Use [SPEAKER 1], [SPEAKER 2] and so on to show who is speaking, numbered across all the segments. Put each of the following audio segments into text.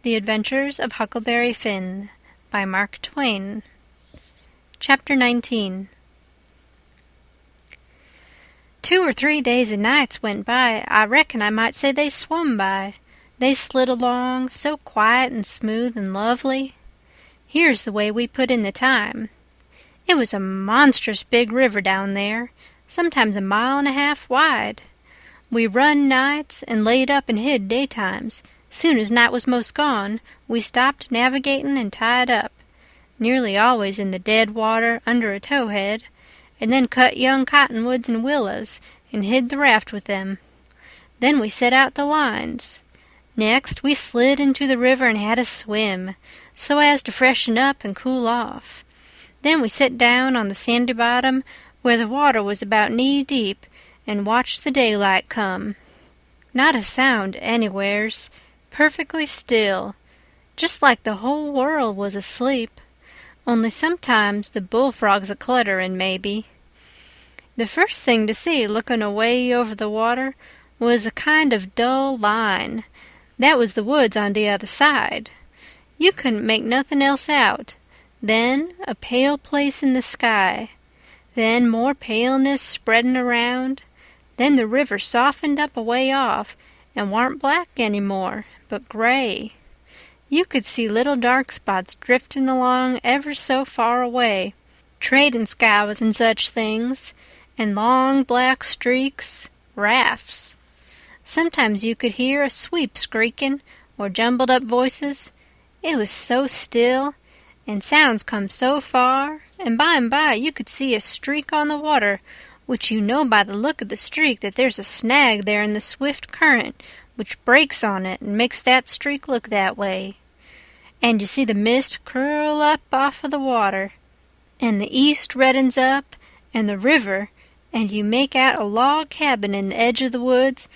[SPEAKER 1] The Adventures of Huckleberry Finn by Mark Twain. Chapter 19. 2 or 3 days and nights went by. I reckon I might say they swum by. They slid along, so quiet and smooth and lovely. Here's the way we put in the time. It was a monstrous big river down there, sometimes 1.5 miles wide. We run nights and laid up and hid daytimes. Soon as night was most gone, we stopped navigatin' and tied up, nearly always in the dead water under a towhead, and then cut young cottonwoods and willows and hid the raft with them. Then we set out the lines. Next we slid into the river and had a swim, so as to freshen up and cool off. Then we set down on the sandy bottom where the water was about knee-deep and watched the daylight come. Not a sound anywheres. Perfectly still, just like the whole world was asleep, only sometimes the bullfrogs a-clutterin' maybe. The first thing to see lookin' away over the water was a kind of dull line. That was the woods on the other side. You couldn't make nothin' else out. Then a pale place in the sky. Then more paleness spreadin' around. Then the river softened up away off and warn't black any more, but gray. You could see little dark spots driftin' along ever so far away, tradin' scows and such things, and long black streaks, rafts. Sometimes you could hear a sweep screakin' or jumbled up voices. It was so still, and sounds come so far, and by you could see a streak on the water, which you know by the look of the streak that there's a snag there in the swift current, which breaks on it and makes that streak look that way. And you see the mist curl up off of the water, and the east reddens up, and the river, and you make out a log cabin in the edge of the woods,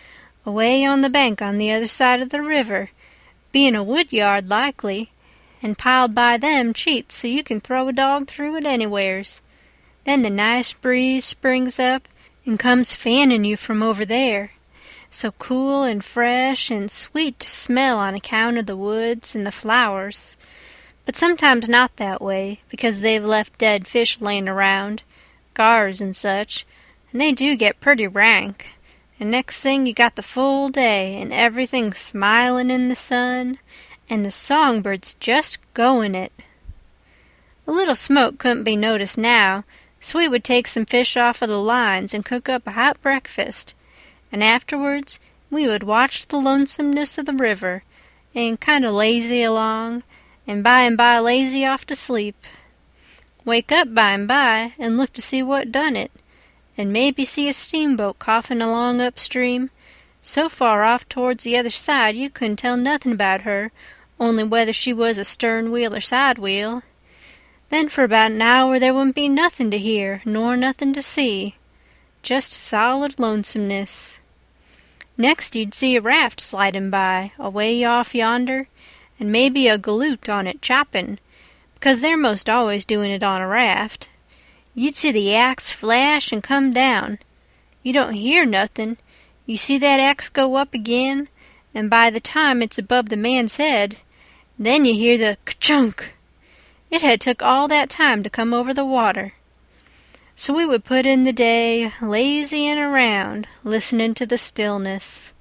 [SPEAKER 1] away on the bank on the other side of the river, being a wood yard likely, and piled by them cheats so you can throw a dog through it anywheres. Then the nice breeze springs up and comes fannin' you from over there, so cool and fresh and sweet to smell on account of the woods and the flowers, but sometimes not that way, because they've left dead fish layin' around, gars and such, and they do get pretty rank, and next thing you got the full day and everything smilin' in the sun, and the songbirds just goin' it. A little smoke couldn't be noticed now, so we would take some fish off of the lines and cook up a hot breakfast, and afterwards we would watch the lonesomeness of the river, and kind of lazy along, and by lazy off to sleep. Wake up by and look to see what done it, and maybe see a steamboat coughin' along upstream, so far off towards the other side you couldn't tell nothin' about her, only whether she was a stern wheel or side wheel. Then for about an hour there wouldn't be nothin' to hear, nor nothin' to see. Just solid lonesomeness. Next you'd see a raft slidin' by, away off yonder, and maybe a galoot on it choppin', because they're most always doin' it on a raft. You'd see the axe flash and come down. You don't hear nothin'. You see that axe go up again, and by the time it's above the man's head, then you hear the ka-chunk. It had took all that time to come over the water. So we would put in the day, lazyin' around, listenin' to the stillness.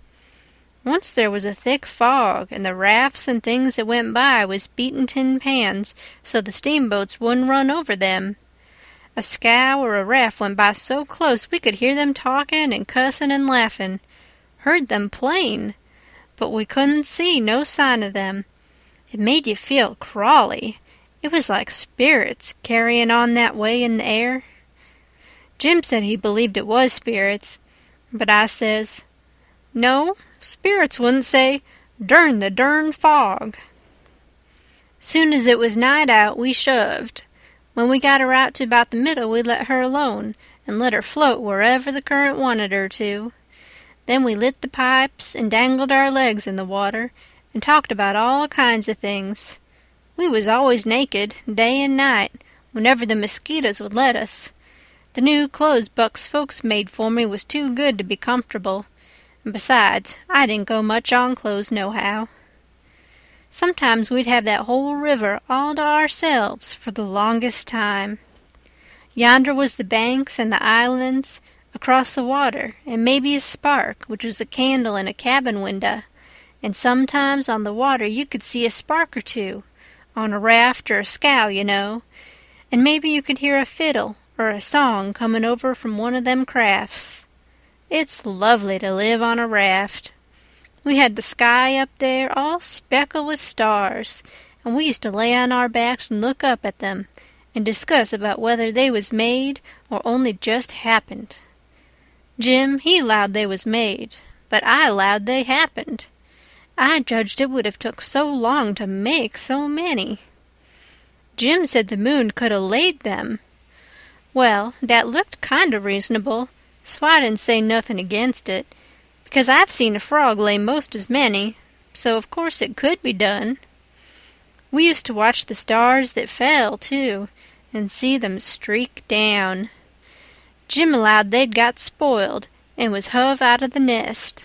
[SPEAKER 1] Once there was a thick fog, and the rafts and things that went by was beatin' tin pans so the steamboats wouldn't run over them. A scow or a raft went by so close we could hear them talkin' and cussin' and laughin'. Heard them plain, but we couldn't see no sign of them. It made you feel crawly. It was like spirits carryin' on that way in the air. Jim said he believed it was spirits, but I says, "No, spirits wouldn't say, 'Durn the dern fog.'" Soon as it was night out, we shoved. When we got her out to about the middle, we let her alone, and let her float wherever the current wanted her to. Then we lit the pipes and dangled our legs in the water, and talked about all kinds of things. We was always naked, day and night, whenever the mosquitoes would let us. The new clothes Buck's folks made for me was too good to be comfortable, and besides, I didn't go much on clothes nohow. Sometimes we'd have that whole river all to ourselves for the longest time. Yonder was the banks and the islands across the water, and maybe a spark, which was a candle in a cabin window, and sometimes on the water you could see a spark or two, on a raft or a scow, you know, and maybe you could hear a fiddle or a song comin' over from one of them crafts. It's lovely to live on a raft. We had the sky up there all speckled with stars, and we used to lay on our backs and look up at them, and discuss about whether they was made or only just happened. Jim, he allowed they was made, but I allowed they happened. I judged it would have took so long to make so many. Jim said the moon could have laid them. Well, that looked kind of reasonable, so I didn't say nothing against it, because I've seen a frog lay most as many, so of course it could be done. We used to watch the stars that fell, too, and see them streak down. Jim allowed they'd got spoiled, and was hove out of the nest.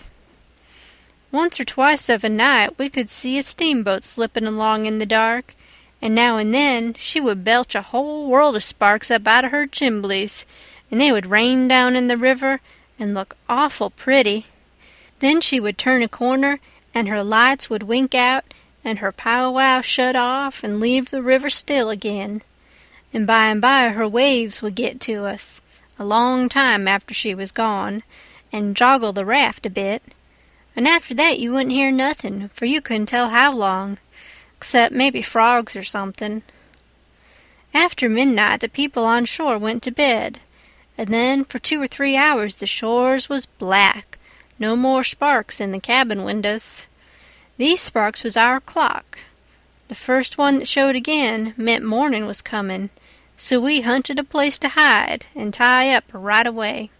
[SPEAKER 1] Once or twice of a night we could see a steamboat slippin' along in the dark, and now and then she would belch a whole world of sparks up out of her chimblies, and they would rain down in the river and look awful pretty. Then she would turn a corner, and her lights would wink out, and her powwow shut off and leave the river still again. And by her waves would get to us, a long time after she was gone, and joggle the raft a bit. And after that you wouldn't hear nothing, for you couldn't tell how long, except maybe frogs or something. After midnight the people on shore went to bed, and then for 2 or 3 hours the shores was black, no more sparks in the cabin windows. These sparks was our clock. The first one that showed again meant morning was comin', so we hunted a place to hide and tie up right away.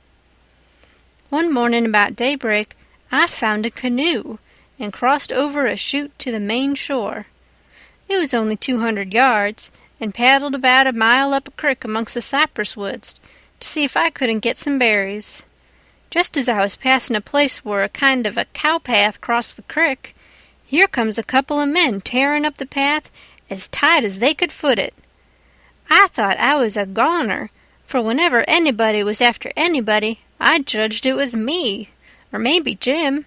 [SPEAKER 1] One morning about daybreak I found a canoe and crossed over a chute to the main shore. It was only 200 yards, and paddled about a mile up a crick amongst the cypress woods to see if I couldn't get some berries. Just as I was passing a place where a kind of a cow path crossed the crick, here comes a couple of men tearing up the path as tight as they could foot it. I thought I was a goner, for whenever anybody was after anybody, I judged it was me, or maybe Jim.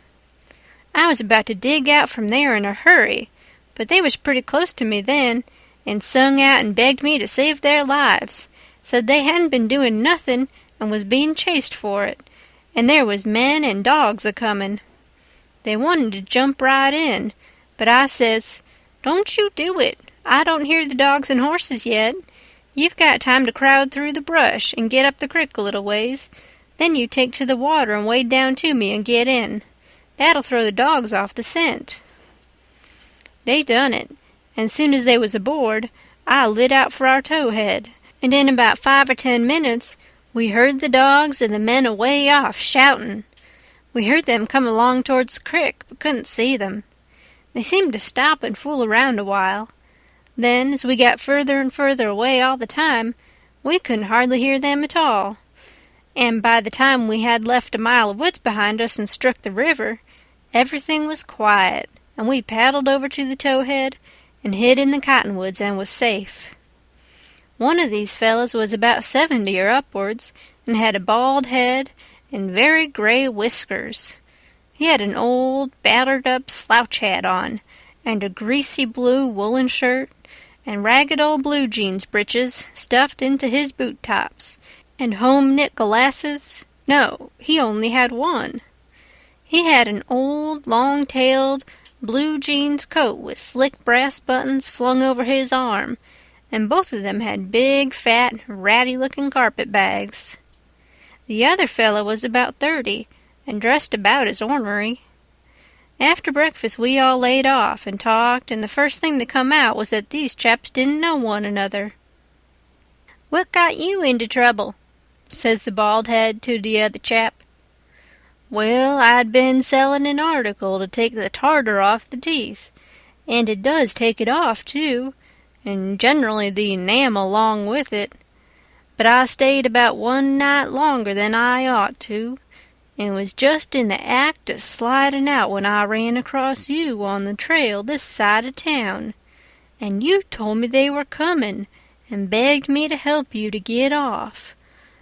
[SPEAKER 1] I was about to dig out from there in a hurry, but they was pretty close to me then, and sung out and begged me to save their lives, said they hadn't been doing nothing and was being chased for it, and there was men and dogs a-comin'. They wanted to jump right in, but I says, "Don't you do it. I don't hear the dogs and horses yet. You've got time to crowd through the brush and get up the crick a little ways. Then you take to the water and wade down to me and get in. That'll throw the dogs off the scent." They done it, and soon as they was aboard, I lit out for our towhead, and in about 5 or 10 minutes we heard the dogs and the men away off shoutin'. We heard them come along towards the crick, but couldn't see them. They seemed to stop and fool around a while. Then, as we got further and further away all the time, we couldn't hardly hear them at all. And by the time we had left a mile of woods behind us and struck the river, everything was quiet, and we paddled over to the towhead and hid in the cottonwoods and was safe. One of these fellows was about 70 or upwards, and had a bald head and very gray whiskers. He had an old, battered-up slouch hat on, and a greasy blue woolen shirt, and ragged old blue jeans breeches stuffed into his boot-tops, and home-knit glasses. No, he only had one. He had an old, long-tailed, blue jeans coat with slick brass buttons flung over his arm, and both of them had big, fat, ratty-looking carpet-bags. The other fellow was about 30, and dressed about as ornery. After breakfast we all laid off and talked, and the first thing that come out was that these chaps didn't know one another. "What got you into trouble?" says the bald head to the other chap. "Well, I'd been selling an article to take the tartar off the teeth, and it does take it off, too, and generally the enamel along with it. But I stayed about 1 night longer than I ought to. and was just in the act of sliding out when I ran across you on the trail this side of town, and you told me they were coming, and begged me to help you to get off.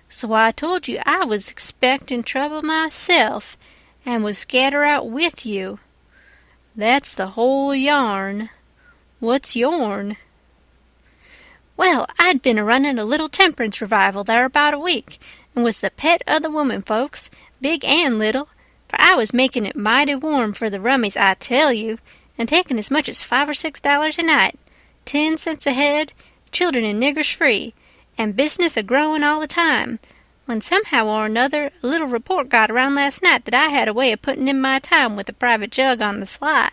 [SPEAKER 1] So I told you I was expecting trouble myself, and would scatter out with you. That's the whole yarn. What's yourn?" "Well, I'd been a-running a little temperance revival there about a week, and was the pet of the women folks, big and little, for I was making it mighty warm for the rummies, I tell you, and taking as much as $5 or $6 a night, 10 cents a head, children and niggers free, and business a-growing all the time, when somehow or another a little report got around last night that I had a way of putting in my time with a private jug on the sly.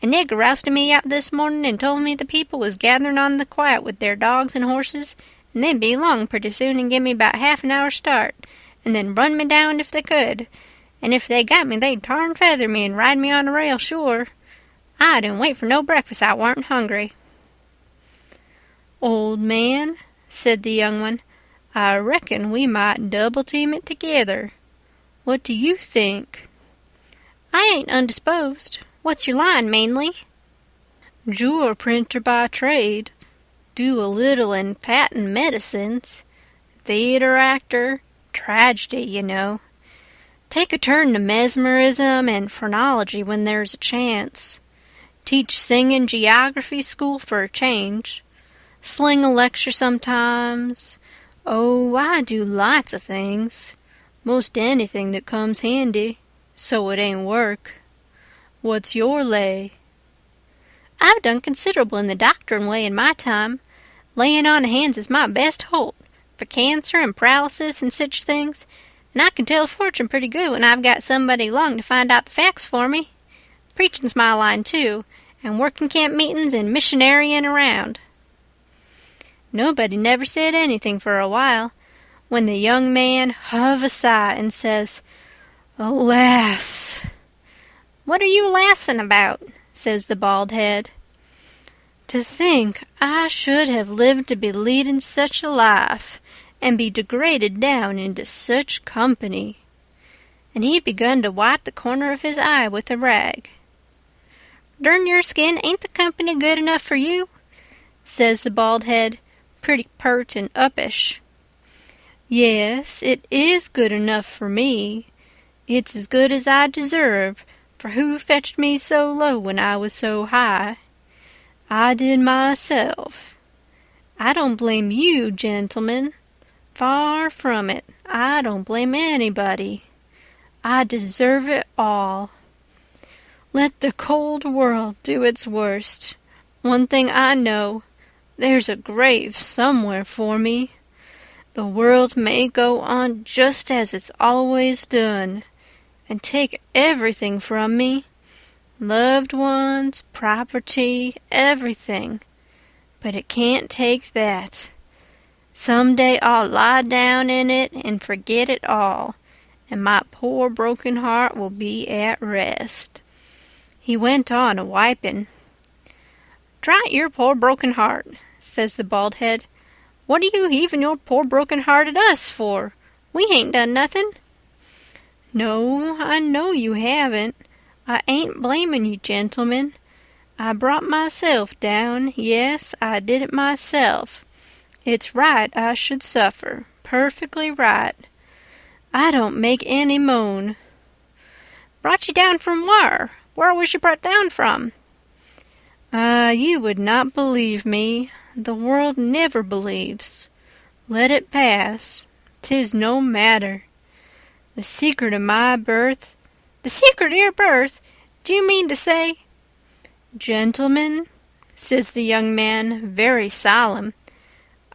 [SPEAKER 1] A nigger rousted me out this morning and told me the people was gathering on the quiet with their dogs and horses, and they'd be along pretty soon and give me about half an hour's start, and then run me down if they could, and if they got me they'd tar and feather me and ride me on a rail, sure. I didn't wait for no breakfast, I warn't hungry." "Old man," said the young one, "I reckon we might double-team it together. What do you think?" "I ain't undisposed. What's your line, mainly?" "You're a printer by trade. Do a little in patent medicines. Theater actor, tragedy, you know. Take a turn to mesmerism and phrenology when there's a chance. Teach singing geography school for a change. Sling a lecture sometimes. Oh, I do lots of things. Most anything that comes handy, so it ain't work. What's your lay?" "I've done considerable in the doctorin' way in my time. Layin' on of hands is my best holt, for cancer and paralysis and sich things, and I can tell a fortune pretty good when I've got somebody along to find out the facts for me. Preachin's my line, too, and working camp meetin's and missionaryin' around." Nobody never said anything for a while, when the young man huv a sigh and says, "Alas!" "What are you lassin' about?" says the bald head. "To think I should have lived to be leading such a life, and be degraded down into such company." And he begun to wipe the corner of his eye with a rag. "Durn your skin, ain't the company good enough for you?" says the bald head, pretty pert and uppish. "Yes, it is good enough for me. It's as good as I deserve, for who fetched me so low when I was so high? I did myself. I don't blame you, gentlemen. Far from it. I don't blame anybody. I deserve it all. Let the cold world do its worst. One thing I know, there's a grave somewhere for me. The world may go on just as it's always done, and take everything from me, loved ones, property, everything, but it can't take that. Some day I'll lie down in it and forget it all, and my poor broken heart will be at rest." He went on a-wiping. "Drat your poor broken heart," says the bald head. "What are you heaving your poor broken heart at us for? We ain't done nothing." "No, I know you haven't. I ain't blaming you, gentlemen. I brought myself down. Yes, I did it myself. It's right I should suffer. Perfectly right. I don't make any moan." "Brought you down from where? Where was you brought down from?" You would not believe me. The world never believes. Let it pass. 'Tis no matter. The secret of my birth—" "The secret of your birth? Do you mean to say—" "Gentlemen," says the young man, very solemn,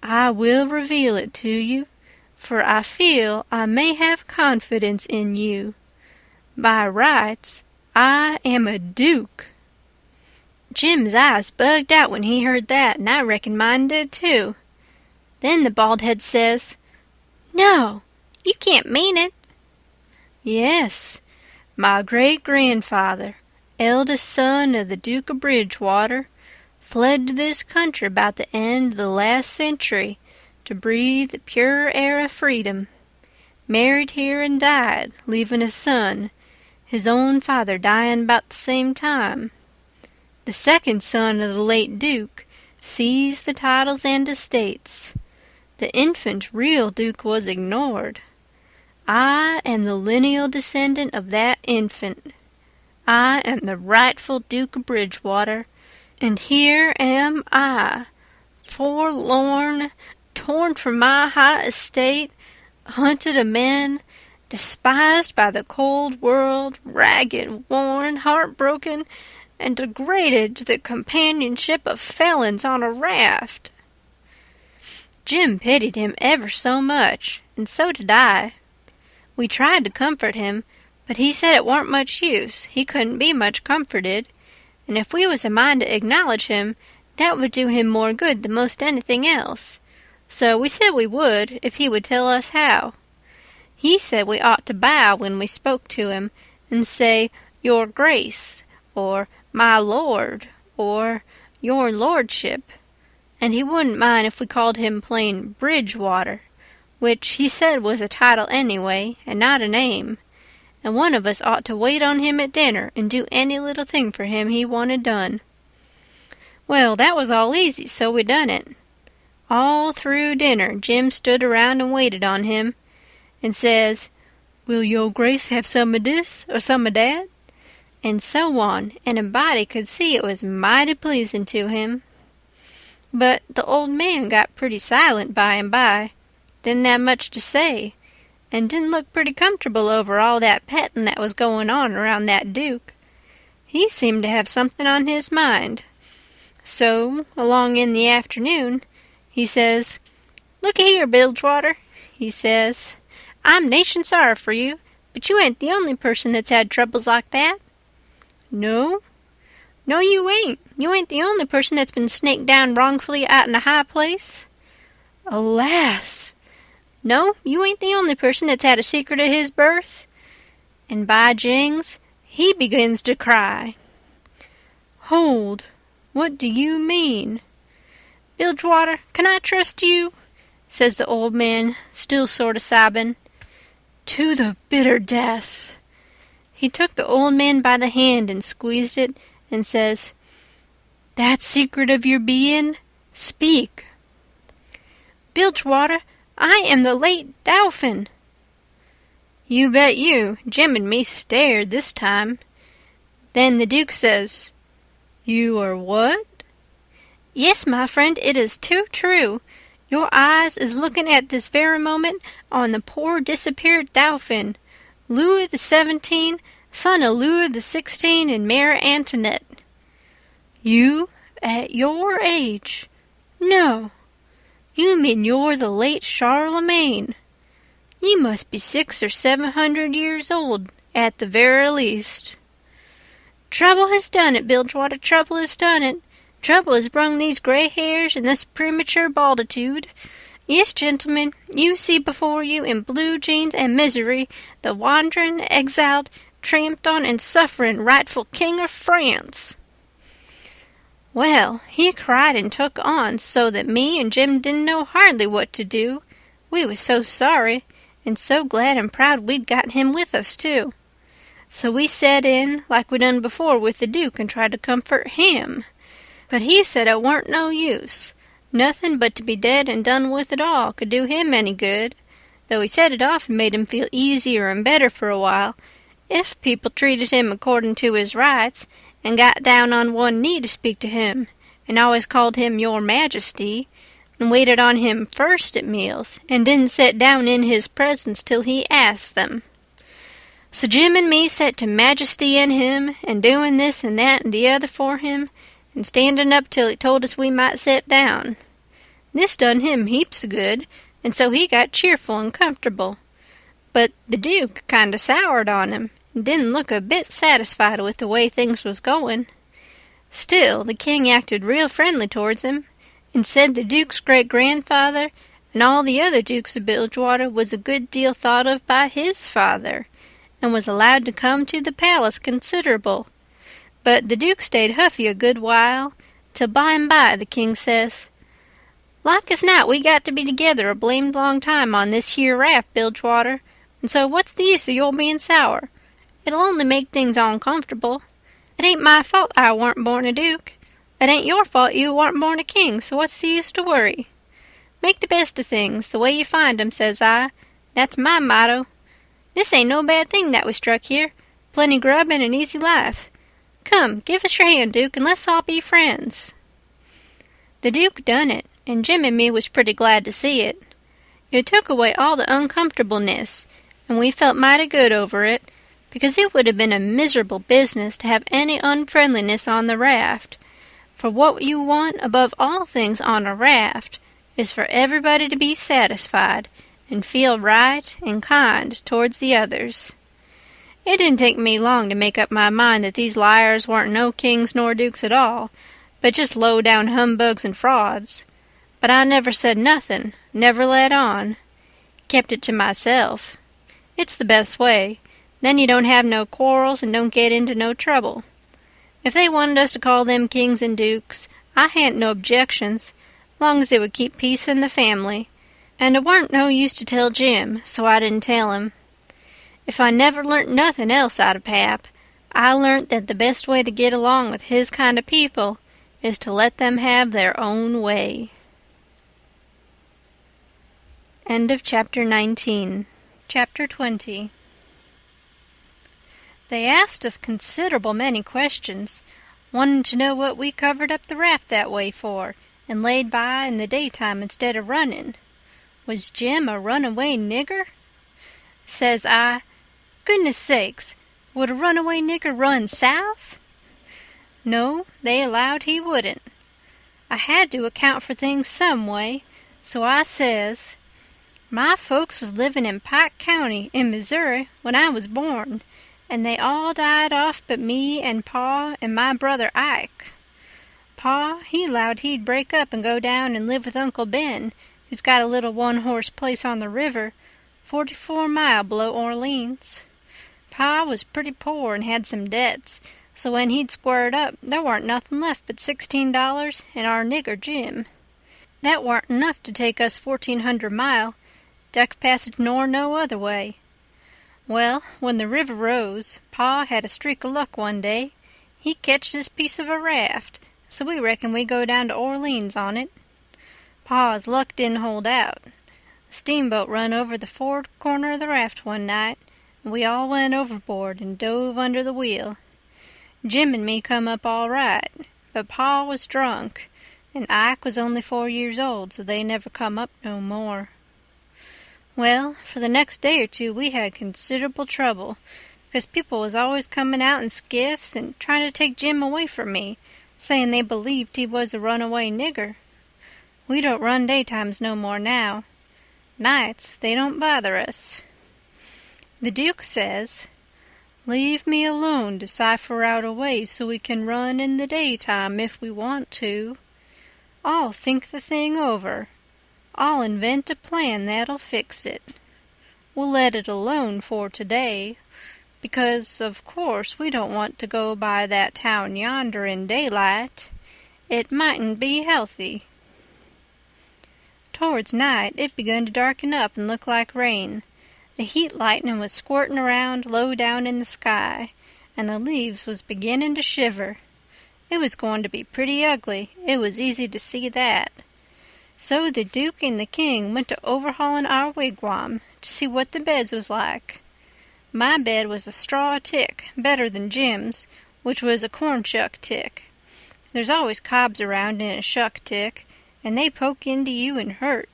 [SPEAKER 1] "I will reveal it to you, for I feel I may have confidence in you. By rights, I am a duke." Jim's eyes bugged out when he heard that, and I reckon mine did too. Then the bald head says, "No, you can't mean it." "Yes, my great-grandfather, eldest son of the Duke of Bridgewater, fled to this country about the end of the last century to breathe the pure air of freedom. married here and died, leaving a son, his own father dying about the same time. The second son of the late Duke seized the titles and estates. The infant real Duke was ignored. I am the lineal descendant of that infant. I am the rightful Duke of Bridgewater, and here am I, forlorn, torn from my high estate, hunted of men, despised by the cold world, ragged, worn, heartbroken, and degraded to the companionship of felons on a raft. Jim pitied him ever so much, and so did I. We tried to comfort him, but he said it warn't much use, he couldn't be much comforted, and if we was a mind to acknowledge him, that would do him more good than most anything else. So we said we would, if he would tell us how. He said we ought to bow when we spoke to him, and say, Your Grace, or My Lord, or Your Lordship, and he wouldn't mind if we called him plain Bridgewater, which he said was a title anyway, and not a name, and one of us ought to wait on him at dinner and do any little thing for him he wanted done. Well, that was all easy, so we done it. All through dinner Jim stood around and waited on him, and says, Will your Grace have some of this, or some of that? And so on, and a body could see it was mighty pleasing to him. But the old man got pretty silent by and by, didn't have much to say, and didn't look pretty comfortable over all that petting that was going on around that Duke. He seemed to have something on his mind. So, along in the afternoon, he says, Looky here, Bilgewater, he says, I'm nation sorry for you, but you ain't the only person that's had troubles like that. No? No, you ain't. You ain't the only person that's been snaked down wrongfully out in a high place. Alas! No, you ain't the only person that's had a secret of his birth. And by jings, he begins to cry. Hold, what do you mean? Bilgewater, can I trust you? Says the old man, still sort of sobbing. To the bitter death. He took the old man by the hand and squeezed it, and says, That secret of your being, speak. Bilgewater, I am the late Dauphin. You bet you, Jim and me stared this time. Then the Duke says, You are what? Yes, my friend, it is too true. Your eyes is looking at this very moment on the poor disappeared Dauphin, Louis XVII, son of Louis XVI and Mary Antoinette. You, at your age? No. You mean you're the late Charlemagne. You must be 600 or 700 years old, at the very least. Trouble has done it, Bilgewater, trouble has done it. Trouble has brung these gray hairs and this premature balditude. Yes, gentlemen, you see before you in blue jeans and misery the wandering, exiled, tramped on, and suffering rightful King of France. Well, he cried and took on so that me and Jim didn't know hardly what to do. We was so sorry, and so glad and proud we'd got him with us, too. So we set in, like we done before with the Duke, and tried to comfort him. But he said it warn't no use. Nothing but to be dead and done with it all could do him any good, though he said it often made him feel easier and better for a while, if people treated him according to his rights, and got down on one knee to speak to him, and always called him Your Majesty, and waited on him first at meals, and didn't sit down in his presence till he asked them. So Jim and me set to majestying him, and doing this and that and the other for him, and standing up till he told us we might sit down. This done him heaps of good, and so he got cheerful and comfortable. But the Duke kind of soured on him, and didn't look a bit satisfied with the way things was going. Still, the king acted real friendly towards him, and said the Duke's great-grandfather and all the other Dukes of Bilgewater was a good deal thought of by his father, and was allowed to come to the palace considerable. But the Duke stayed huffy a good while, till by and by the king says, Like as not we got to be together a blamed long time on this here raft, Bilgewater, and so what's the use of your being sour? It'll only make things uncomfortable. It ain't my fault I warn't born a duke. It ain't your fault you warn't born a king, so what's the use to worry? Make the best of things, the way you find 'em, says I. That's my motto. This ain't no bad thing that we struck here. Plenty grub and an easy life. Come, give us your hand, Duke, and let's all be friends. The Duke done it, and Jim and me was pretty glad to see it. It took away all the uncomfortableness, and we felt mighty good over it, because it would have been a miserable business to have any unfriendliness on the raft. For what you want above all things on a raft is for everybody to be satisfied and feel right and kind towards the others. It didn't take me long to make up my mind that these liars weren't no kings nor dukes at all, but just low-down humbugs and frauds. But I never said nothing, never let on. Kept it to myself. It's the best way. Then you don't have no quarrels and don't get into no trouble. If they wanted us to call them kings and dukes, I hadn't no objections, long as it would keep peace in the family. And it warn't no use to tell Jim, so I didn't tell him. If I never learnt nothing else out of Pap, I learnt that the best way to get along with his kind of people is to let them have their own way. End of Chapter 19. Chapter 20. They asked us considerable many questions, wanting to know what we covered up the raft that way for, and laid by in the daytime instead of running. Was Jim a runaway nigger? Says I, goodness sakes, would a runaway nigger run south? No, they allowed he wouldn't. I had to account for things some way, so I says, my folks was living in Pike County in Missouri when I was born, and they all died off but me and Pa and my brother Ike. Pa, he 'lowed he'd break up and go down and live with Uncle Ben, who's got a little one-horse place on the river, 44 mile below Orleans. Pa was pretty poor and had some debts, so when he'd squared up, there warn't nothing left but $16 and our nigger Jim. That warn't enough to take us 1,400 mile, duck passage nor no other way. Well, when the river rose, Pa had a streak o' luck one day. He ketched this piece of a raft, so we reckon we go down to Orleans on it. Pa's luck didn't hold out. A steamboat run over the for'ard corner of the raft one night, and we all went overboard and dove under the wheel. Jim and me come up all right, but Pa was drunk, and Ike was only 4 years old, so they never come up no more. Well, for the next day or two we had considerable trouble, because people was always coming out in skiffs and trying to take Jim away from me, saying they believed he was a runaway nigger. We don't run daytimes no more now. Nights, they don't bother us. The Duke says, leave me alone to cipher out a way so we can run in the daytime if we want to. I'll think the thing over. I'll invent a plan that'll fix it. We'll let it alone for today, because, of course, we don't want to go by that town yonder in daylight. It mightn't be healthy. Towards night it begun to darken up and look like rain. The heat lightning was squirting around low down in the sky, and the leaves was beginning to shiver. It was going to be pretty ugly, it was easy to see that. So the Duke and the King went to overhauling our wigwam to see what the beds was like. My bed was a straw tick, better than Jim's, which was a corn shuck tick. There's always cobs around in a shuck tick, and they poke into you and hurt.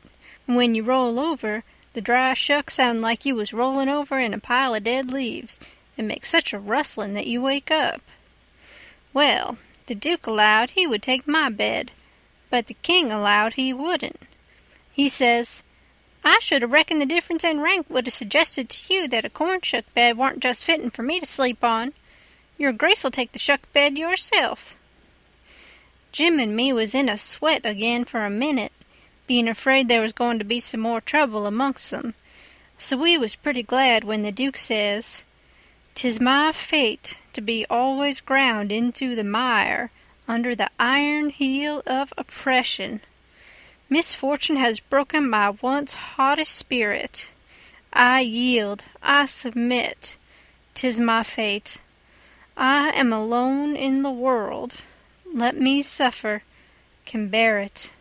[SPEAKER 1] And when you roll over, the dry shucks sound like you was rolling over in a pile of dead leaves, and make such a rustling that you wake up. Well, the Duke allowed he would take my bed, but the King allowed he wouldn't. He says, I should have reckoned the difference in rank would have suggested to you that a corn shuck bed warn't just fitting for me to sleep on. Your Grace'll take the shuck bed yourself. Jim and me was in a sweat again for a minute, being afraid there was going to be some more trouble amongst them. So we was pretty glad when the Duke says, "'Tis my fate to be always ground into the mire under the iron heel of oppression. Misfortune has broken my once haughty spirit. I yield, I submit. 'Tis my fate. I am alone in the world. Let me suffer, can bear it.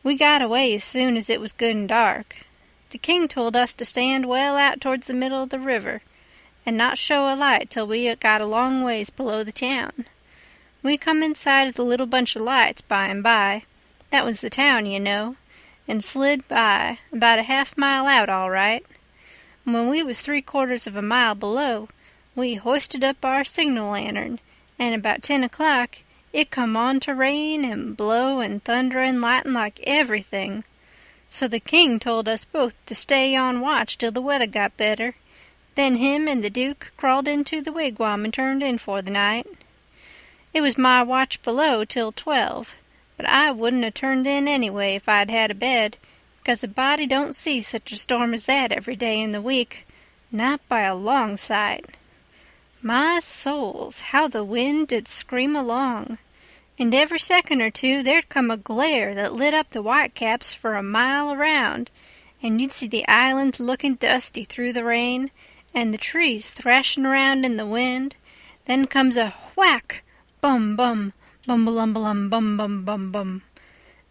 [SPEAKER 1] We got away as soon as it was good and dark. The king told us to stand well out towards the middle of the river, and not show a light till we got a long ways below the town. We come inside of the little bunch of lights by and by. That was the town, you know, and slid by, about a half-mile out all right. When we was 3/4 of a mile below, we hoisted up our signal lantern, and about 10 o'clock it come on to rain and blow and thunder and lighten like everything. So the king told us both to stay on watch till the weather got better. Then him and the Duke crawled into the wigwam and turned in for the night. It was my watch below till 12, but I wouldn't have turned in anyway if I'd had a bed, because a body don't see such a storm as that every day in the week, not by a long sight. My souls, how the wind did scream along! And every second or two there'd come a glare that lit up the whitecaps for a mile around, and you'd see the island looking dusty through the rain, and the trees thrashing around in the wind. Then comes a whack, bum bum, bum-ba-lum-ba-lum, bum bum bum bum,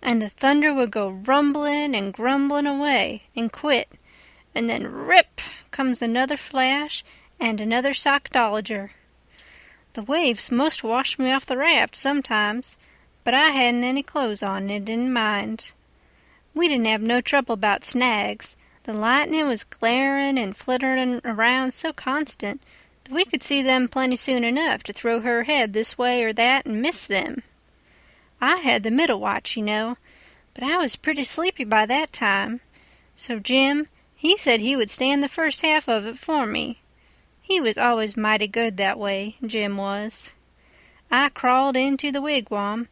[SPEAKER 1] and the thunder would go rumbling and grumbling away and quit, and then rip comes another flash and another sockdologer. The waves most washed me off the raft sometimes, but I hadn't any clothes on and didn't mind. We didn't have no trouble about snags. The lightning was glaring and flittering around so constant that we could see them plenty soon enough to throw her head this way or that and miss them. I had the middle watch, you know, but I was pretty sleepy by that time, so Jim, he said he would stand the first half of it for me. He was always mighty good that way, Jim was. I crawled into the wigwam,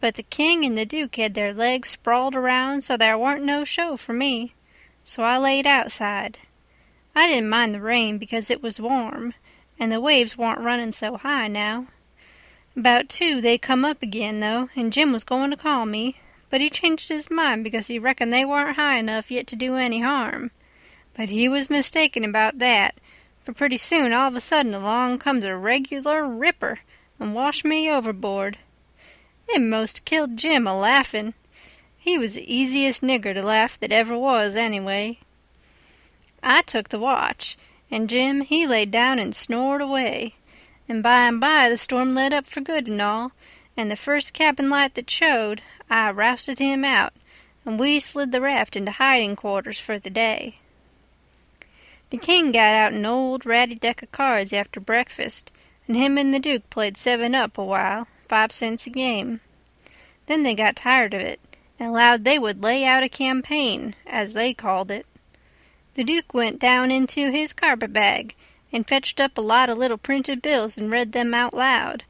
[SPEAKER 1] but the king and the Duke had their legs sprawled around so there warn't no show for me, so I laid outside. I didn't mind the rain because it was warm, and the waves warn't running so high now. About 2 they come up again, though, and Jim was going to call me, but he changed his mind because he reckoned they weren't high enough yet to do any harm. But he was mistaken about that, for pretty soon all of a sudden along comes a regular ripper and washed me overboard. It most killed Jim a-laughing. He was the easiest nigger to laugh that ever was, anyway. I took the watch, and Jim he laid down and snored away, and by the storm let up for good and all, and the first cabin light that showed, I rousted him out, and we slid the raft into hiding quarters for the day. The king got out an old ratty deck of cards after breakfast, and him and the Duke played 7-up a while, 5 cents a game. Then they got tired of it, and allowed they would lay out a campaign, as they called it. The Duke went down into his carpet-bag, and fetched up a lot of little printed bills and read them out loud.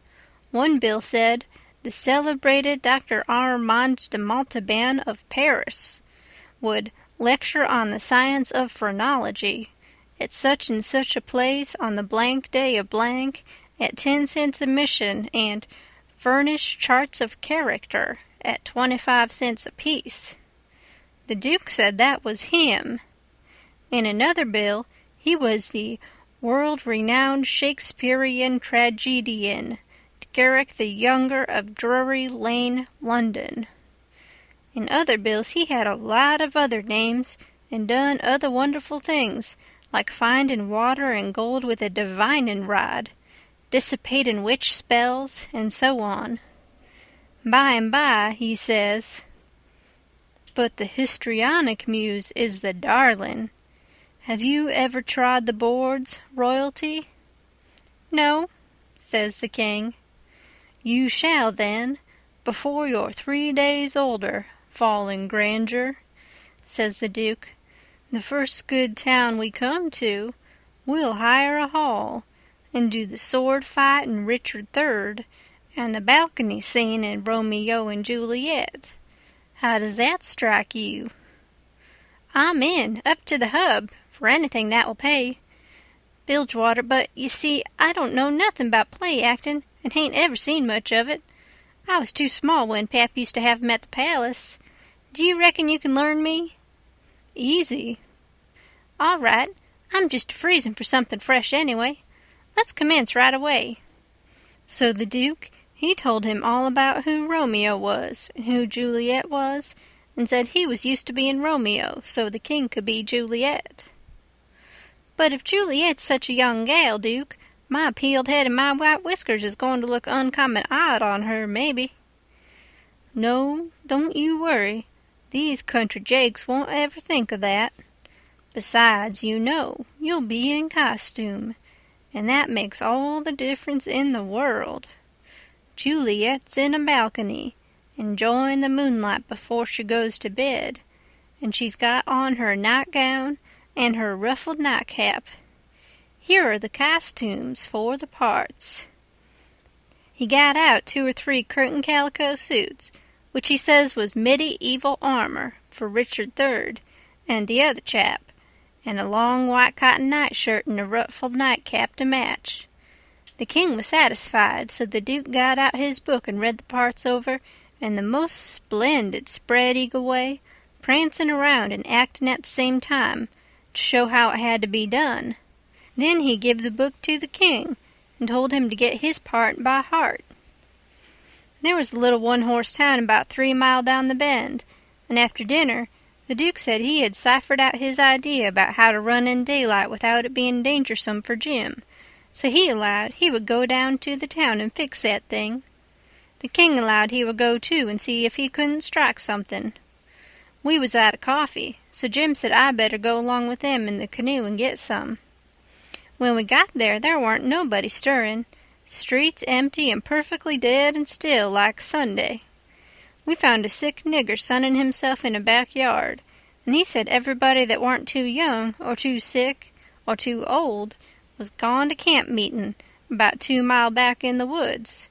[SPEAKER 1] One bill said, "The celebrated Dr. Armand de Montauban of Paris would lecture on the science of phrenology at such and such a place on the blank day of blank at 10 cents admission, and furnish charts of character at 25 cents apiece." The Duke said that was him. In another bill, he was the world-renowned Shakespearean tragedian, Garrick the Younger of Drury Lane, London. In other bills he had a lot of other names, and done other wonderful things, like finding water and gold with a divining rod, dissipating witch spells, and so on. By and by he says, "But the histrionic muse is the darling. Have you ever trod the boards, royalty?" "No," says the king. "You shall, then, before you're 3 days older, fallen grandeur," says the Duke. "The first good town we come to, we'll hire a hall, and do the sword fight in Richard III, and the balcony scene in Romeo and Juliet. How does that strike you?" "I'm in, up to the hub, for anything that will pay, Bilgewater, but you see I don't know nothing about play acting, and hain't ever seen much of it. I was too small when Pap used to have 'em at the palace. Do you reckon you can learn me?" "Easy." All right. I'm just freezing for something fresh anyway. Let's commence right away." So the Duke, he told him all about who Romeo was and who Juliet was, and said he was used to being Romeo, so the king could be Juliet. "But if Juliet's such a young gal, Duke, my peeled head and my white whiskers is going to look uncommon odd on her, maybe." "No, don't you worry. These country jakes won't ever think of that. Besides, you know, you'll be in costume, and that makes all the difference in the world. Juliet's in a balcony, enjoying the moonlight before she goes to bed, and she's got on her nightgown and her ruffled nightcap. Here are the costumes for the parts." He got out 2 or 3 curtain calico suits, which he says was medieval armor for Richard III and the other chap, and a long white cotton nightshirt and a ruffled nightcap to match. The king was satisfied, so the Duke got out his book and read the parts over in the most splendid spread-eagle way, prancing around and acting at the same time, to show how it had to be done. Then he give the book to the king and told him to get his part by heart. There was a little one-horse town about 3 mile down the bend, and after dinner the Duke said he had ciphered out his idea about how to run in daylight without it being dangersome for Jim, so he allowed he would go down to the town and fix that thing. The king allowed he would go too and see if he couldn't strike something. We was out of coffee, so Jim said I better go along with them in the canoe and get some. When we got there weren't nobody stirring, streets empty and perfectly dead and still like Sunday. We found a sick nigger sunning himself in a backyard, and he said everybody that warn't too young or too sick or too old was gone to camp meeting about 2 mile back in the woods.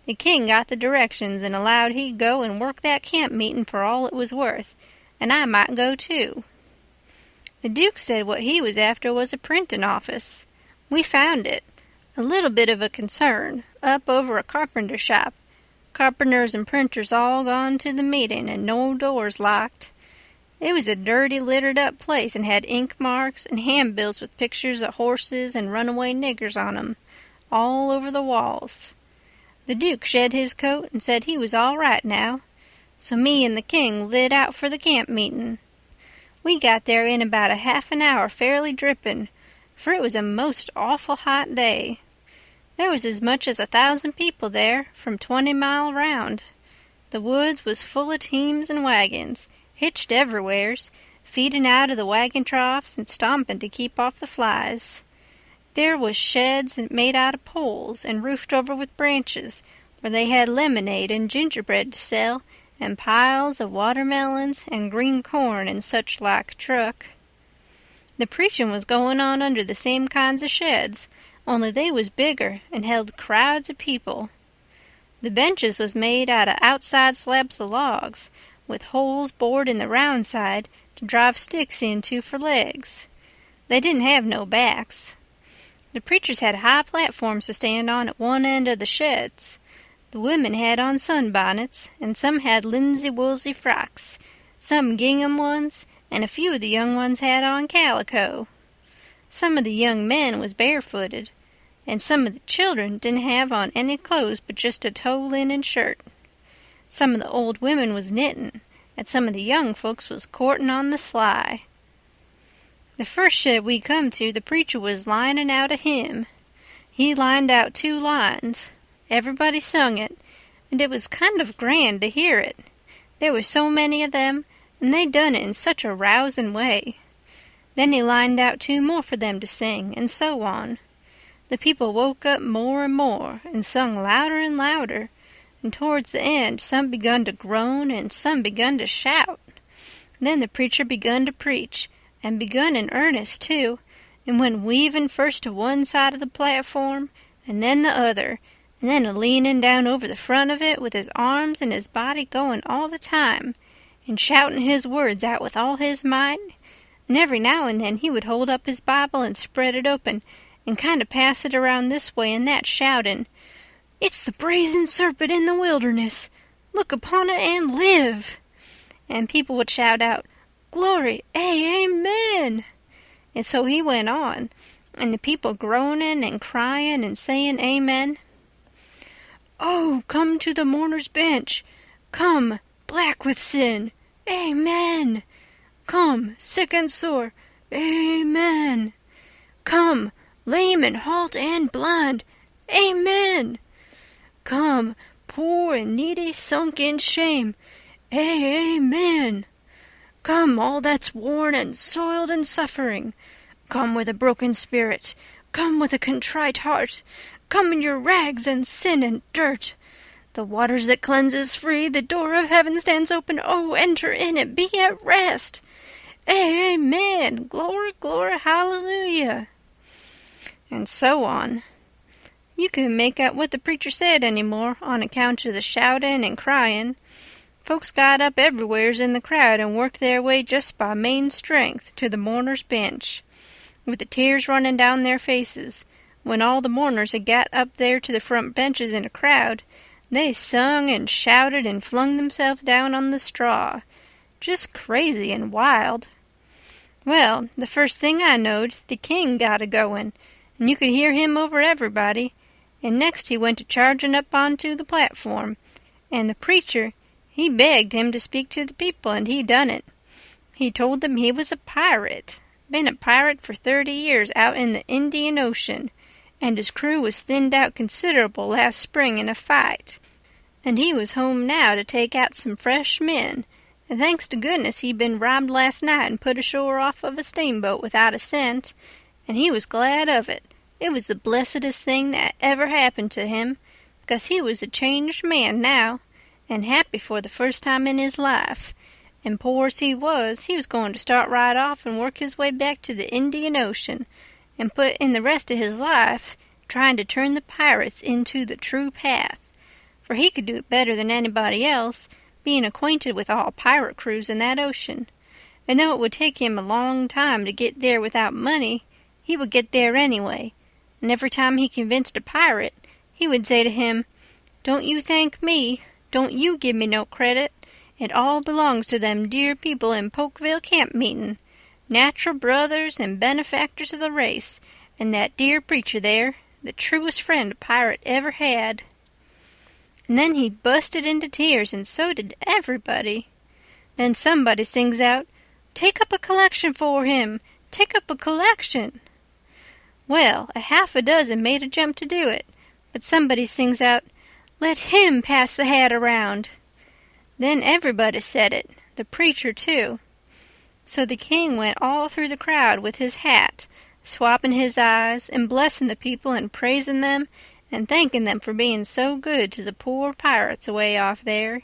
[SPEAKER 1] The king got the directions and allowed he'd go and work that camp meeting for all it was worth, and I might go too. The Duke said what he was after was a printing office. We found it, a little bit of a concern, up over a carpenter shop. Carpenters and printers all gone to the meeting and no doors locked. It was a dirty, littered-up place and had ink marks and handbills with pictures of horses and runaway niggers on 'em, all over the walls. The Duke shed his coat and said he was all right now, so me and the king lit out for the camp meeting. We got there in about a half an hour fairly dripping, for it was a most awful hot day. There was as much as 1,000 people there, from 20 mile round. The woods was full of teams and wagons, hitched everywheres, feeding out of the wagon troughs and stomping to keep off the flies. There was sheds made out of poles and roofed over with branches, where they had lemonade and gingerbread to sell, and piles of watermelons and green corn and such like truck. The preaching was going on under the same kinds of sheds, only they was bigger and held crowds of people. The benches was made out of outside slabs of logs, with holes bored in the round side to drive sticks into for legs. They didn't have no backs. The preachers had high platforms to stand on at one end of the sheds. The women had on sunbonnets, and some had linsey-woolsey frocks, some gingham ones, and a few of the young ones had on calico. Some of the young men was barefooted, and some of the children didn't have on any clothes but just a tow linen shirt. Some of the old women was knitting, and some of the young folks was courting on the sly. The first shed we come to, the preacher was lining out a hymn. He lined out 2 lines. Everybody sung it, and it was kind of grand to hear it. There was so many of them, and they done it in such a rousing way. Then he lined out 2 more for them to sing, and so on. The people woke up more and more, and sung louder and louder, and towards the end some begun to groan and some begun to shout. Then the preacher begun to preach, and begun in earnest too, and went weaving first to one side of the platform, and then the other, and then a-leaning down over the front of it with his arms and his body going all the time, and shouting his words out with all his might, and every now and then he would hold up his Bible and spread it open, and kind of pass it around this way and that, shouting, "It's the brazen serpent in the wilderness! Look upon it and live!" And people would shout out, "Glory, amen!" And so he went on, and the people groaning and crying and saying amen. "Oh, come to the mourner's bench! Come, black with sin! Amen! Come, sick and sore! Amen! Come, lame and halt and blind! Amen! Come, poor and needy, sunk in shame! Amen! Come, all that's worn and soiled and suffering! Come with a broken spirit! Come with a contrite heart! Come in your rags and sin and dirt! The waters that cleanse is free, the door of heaven stands open. Oh, enter in it, be at rest! Amen! Glory, glory, hallelujah!" And so on. You couldn't make out what the preacher said any more on account of the shouting and crying. Folks got up everywheres in the crowd and worked their way just by main strength to the mourner's bench, with the tears running down their faces. When all the mourners had got up there to the front benches in a crowd, they sung and shouted and flung themselves down on the straw, just crazy and wild. Well, the first thing I knowed, the king got a-going, and you could hear him over everybody, and next he went a-charging up onto the platform, and the preacher, he begged him to speak to the people, and he done it. He told them he was a pirate, been a pirate for 30 years out in the Indian Ocean, and his crew was thinned out considerable last spring in a fight, and he was home now to take out some fresh men, and thanks to goodness he'd been robbed last night and put ashore off of a steamboat without a cent, and he was glad of it. It was the blessedest thing that ever happened to him, because he was a changed man now, and happy for the first time in his life, and poor as he was going to start right off and work his way back to the Indian Ocean, and put in the rest of his life trying to turn the pirates into the true path, for he could do it better than anybody else, being acquainted with all pirate crews in that ocean. And though it would take him a long time to get there without money, he would get there anyway, and every time he convinced a pirate, he would say to him, "Don't you thank me, don't you give me no credit, it all belongs to them dear people in Pokeville camp meeting, natural brothers and benefactors of the race, and that dear preacher there, the truest friend a pirate ever had." And then he busted into tears, and so did everybody. Then somebody sings out, "Take up a collection for him! Take up a collection!" Well, a half a dozen made a jump to do it, but somebody sings out, "Let him pass the hat around." Then everybody said it, the preacher too. So the king went all through the crowd with his hat, swapping his eyes and blessing the people and praising them and thanking them for being so good to the poor pirates away off there.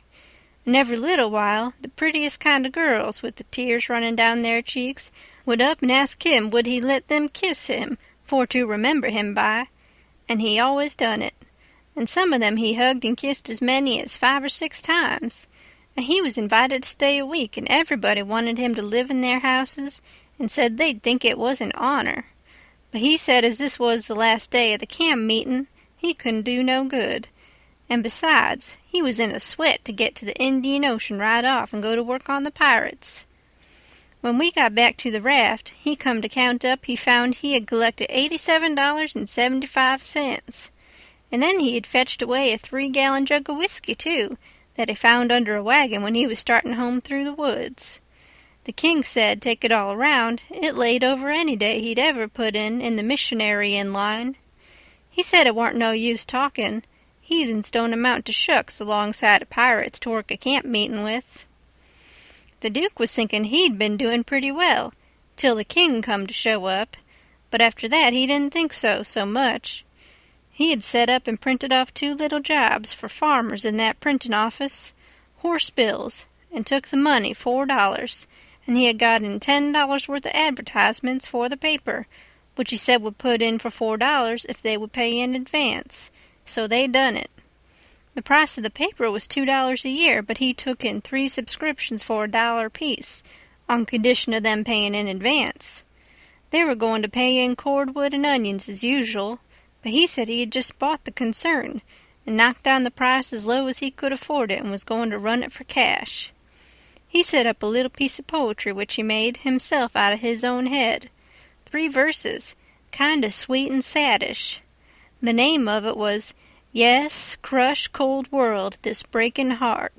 [SPEAKER 1] And every little while the prettiest kind of girls, with the tears running down their cheeks, would up and ask him would he let them kiss him for to remember him by, and he always done it. And some of them he hugged and kissed as many as 5 or 6 times, and he was invited to stay a week, and everybody wanted him to live in their houses and said they'd think it was an honor. But he said as this was the last day of the camp meeting, he couldn't do no good, and besides, he was in a sweat to get to the Indian Ocean right off and go to work on the pirates. When we got back to the raft, he come to count up he found he had collected $87.75, and then he had fetched away a 3-gallon jug of whiskey, too, that he found under a wagon when he was starting home through the woods. The king said, take it all around, it laid over any day he'd ever put in the missionary-in line. He said it warn't no use talking. Heathens don't amount to shucks alongside of pirates to work a camp meeting with. The Duke was thinking he'd been doing pretty well, till the king come to show up, but after that he didn't think so much. He had set up and printed off 2 little jobs for farmers in that printing office, horse bills, and took the money, $4, and he had got in $10 worth of advertisements for the paper, which he said would put in for $4 if they would pay in advance, so they done it. The price of the paper was $2 a year, but he took in 3 subscriptions for $1 apiece, on condition of them paying in advance. They were going to pay in cordwood and onions as usual, but he said he had just bought the concern, and knocked down the price as low as he could afford it and was going to run it for cash. He set up a little piece of poetry which he made himself out of his own head, 3 verses, kind o' sweet and saddish. The name of it was Yes, Crush Cold World, This Breaking Heart.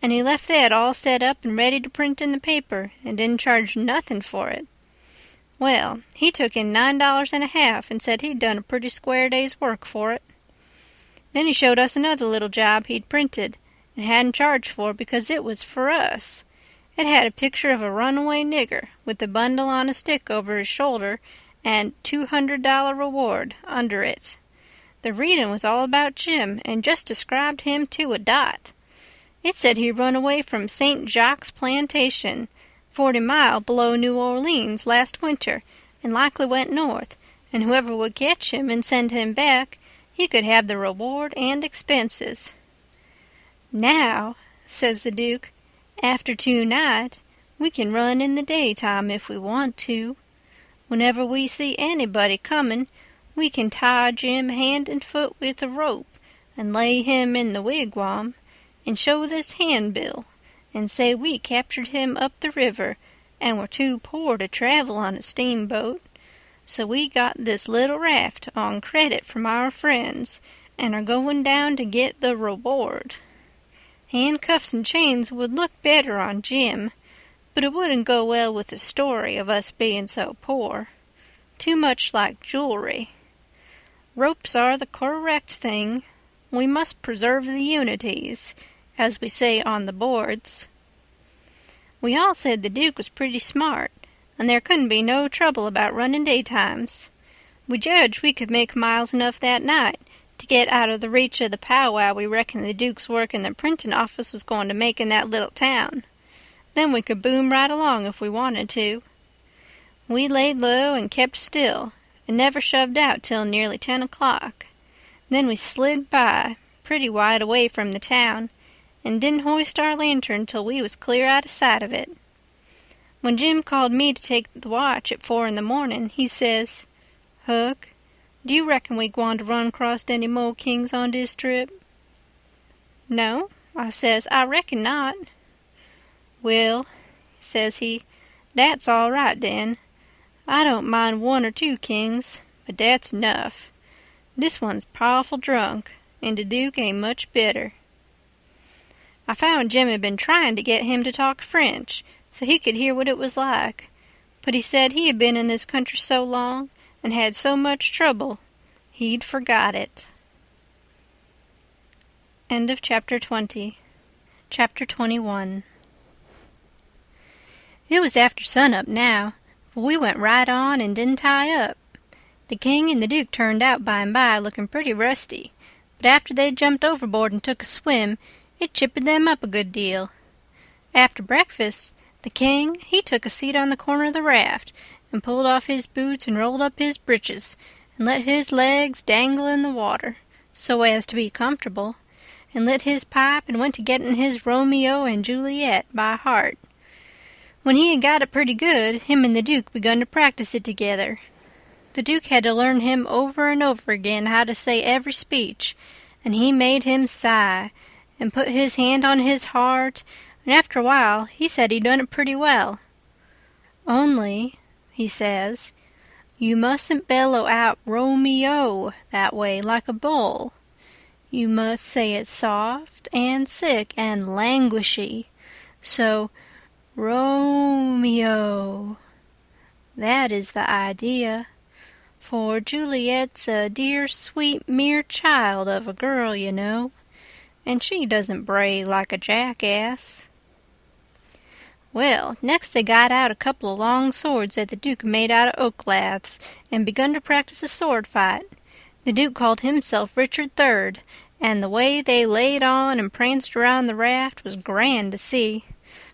[SPEAKER 1] And he left that all set up and ready to print in the paper, and didn't charge nothing for it. Well, he took in $9.50 and said he'd done a pretty square day's work for it. Then he showed us another little job he'd printed, and hadn't charged for because it was for us. It had a picture of a runaway nigger with a bundle on a stick over his shoulder and $200 reward under it. The reading was all about Jim, and just described him to a dot. It said he run away from St. Jacques Plantation, 40 mile below New Orleans, last winter, and likely went north, and whoever would catch him and send him back, he could have the reward and expenses. Now, says the Duke, after tonight, we can run in the daytime if we want to. Whenever we see anybody coming, we can tie Jim hand and foot with a rope and lay him in the wigwam and show this handbill and say we captured him up the river and were too poor to travel on a steamboat. So we got this little raft on credit from our friends and are going down to get the reward. Handcuffs and chains would look better on Jim, but it wouldn't go well with the story of us being so poor. Too much like jewelry. Ropes are the correct thing. We must preserve the unities, as we say on the boards. We all said the Duke was pretty smart, and there couldn't be no trouble about running daytimes. We judged we could make miles enough that night to get out of the reach of the powwow we reckoned the Duke's work in the printing office was going to make in that little town. Then we could boom right along if we wanted to. We laid low and kept still, and never shoved out till nearly 10 o'clock. Then we slid by, pretty wide away from the town, and didn't hoist our lantern till we was clear out of sight of it. When Jim called me to take the watch at 4 in the morning, he says, "Huck, do you reckon we gwine to run across any more kings on dis trip?" "No," I says, "I reckon not." "Well," says he, "that's all right, den. I don't mind 1 or 2 kings, but that's enough. This one's powerful drunk, and the Duke ain't much better." I found Jim had been trying to get him to talk French, so he could hear what it was like, but he said he had been in this country so long and had so much trouble, he'd forgot it. End of Chapter 20. Chapter 21. It was after sunup now, but we went right on and didn't tie up. The King and the Duke turned out by and by looking pretty rusty, but after they'd jumped overboard and took a swim, it chippered them up a good deal. After breakfast, the King, he took a seat on the corner of the raft and pulled off his boots and rolled up his breeches and let his legs dangle in the water, so as to be comfortable, and lit his pipe and went to getting his Romeo and Juliet by heart. When he had got it pretty good, him and the Duke begun to practice it together. The Duke had to learn him over and over again how to say every speech, and he made him sigh, and put his hand on his heart, and after a while he said he'd done it pretty well. "Only," he says, "you mustn't bellow out Romeo that way like a bull. You must say it soft and sick and languishy. So, Romeo. That is the idea. For Juliet's a dear, sweet, mere child of a girl, you know, and she doesn't bray like a jackass." Well, next they got out a couple of long swords that the Duke made out of oak laths, and begun to practice a sword fight. The Duke called himself Richard III, and the way they laid on and pranced around the raft was grand to see.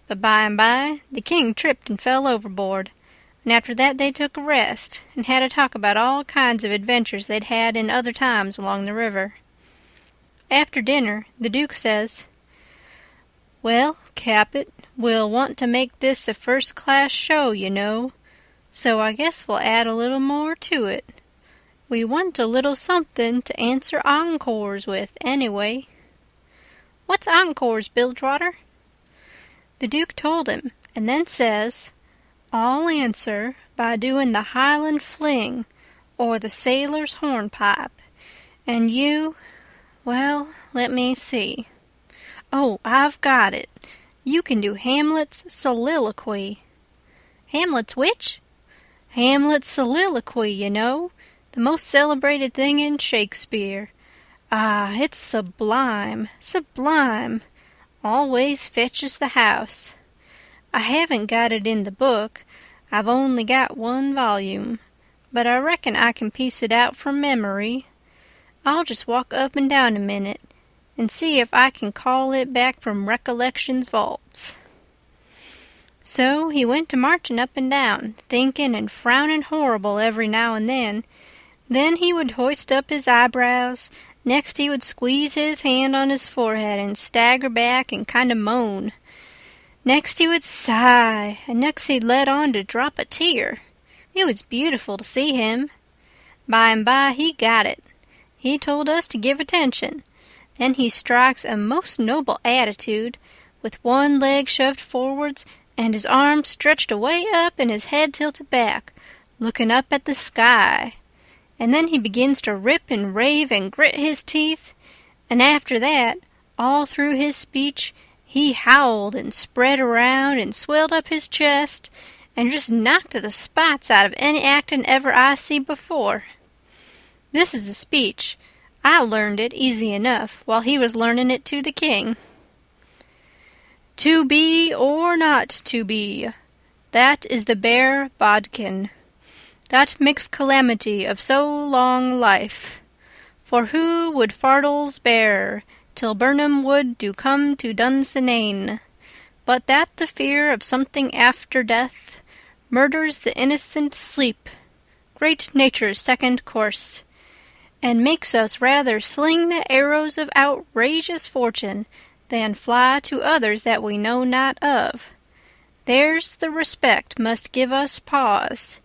[SPEAKER 1] But by and by the King tripped and fell overboard, and after that they took a rest, and had a talk about all kinds of adventures they'd had in other times along the river. After dinner, the Duke says, "Well, Capet, we'll want to make this a first-class show, you know, so I guess we'll add a little more to it. We want a little something to answer encores with, anyway." "What's encores, Bilgewater?" The Duke told him, and then says, I'll answer by doing the Highland fling or the sailor's hornpipe. And you, well, let me see. Oh, I've got it. You can do Hamlet's soliloquy. Hamlet's which? Hamlet's soliloquy, you know, the most celebrated thing in Shakespeare. Ah, it's sublime, sublime. Always fetches the house. I haven't got it in the book. I've only got one volume, but I reckon I can piece it out from memory. I'll just walk up and down a minute and see if I can call it back from recollection's vaults. So he went to marching up and down, thinking and frowning horrible every now and then. Then he would hoist up his eyebrows. Next he would squeeze his hand on his forehead and stagger back and kind of moan. Next he would sigh, and next he'd let on to drop a tear. It was beautiful to see him. By and by he got it. He told us to give attention. Then he strikes a most noble attitude, with one leg shoved forwards and his arms stretched away up and his head tilted back, looking up at the sky. And then he begins to rip and rave and grit his teeth, and after that, all through his speech, he howled and spread around and swelled up his chest and just knocked the spots out of any actin' ever I see before. This is the speech. I learned it easy enough while he was learning it to the king. To be or not to be, that is the bare bodkin, that mixed calamity of so long life. For who would fardels bear till Burnham wood do come to Dunsinane, but that the fear of something after death murders the innocent sleep, great nature's second course, and makes us rather sling the arrows of outrageous fortune than fly to others that we know not of. There's the respect must give us pause.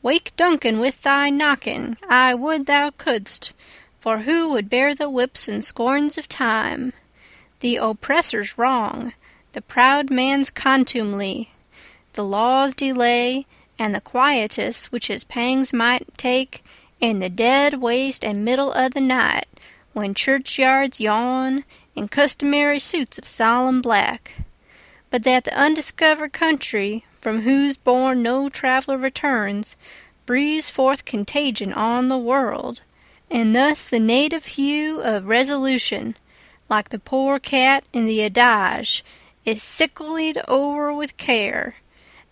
[SPEAKER 1] Wake Duncan with thy knocking, I would thou couldst, for who would bear the whips and scorns of time, the oppressor's wrong, the proud man's contumely, the law's delay, and the quietus which his pangs might take in the dead waste and middle of the night, when churchyards yawn in customary suits of solemn black, but that the undiscovered country, from whose bourne no traveller returns, breathes forth contagion on the world, and thus the native hue of resolution, like the poor cat in the adage, is sicklied o'er with care,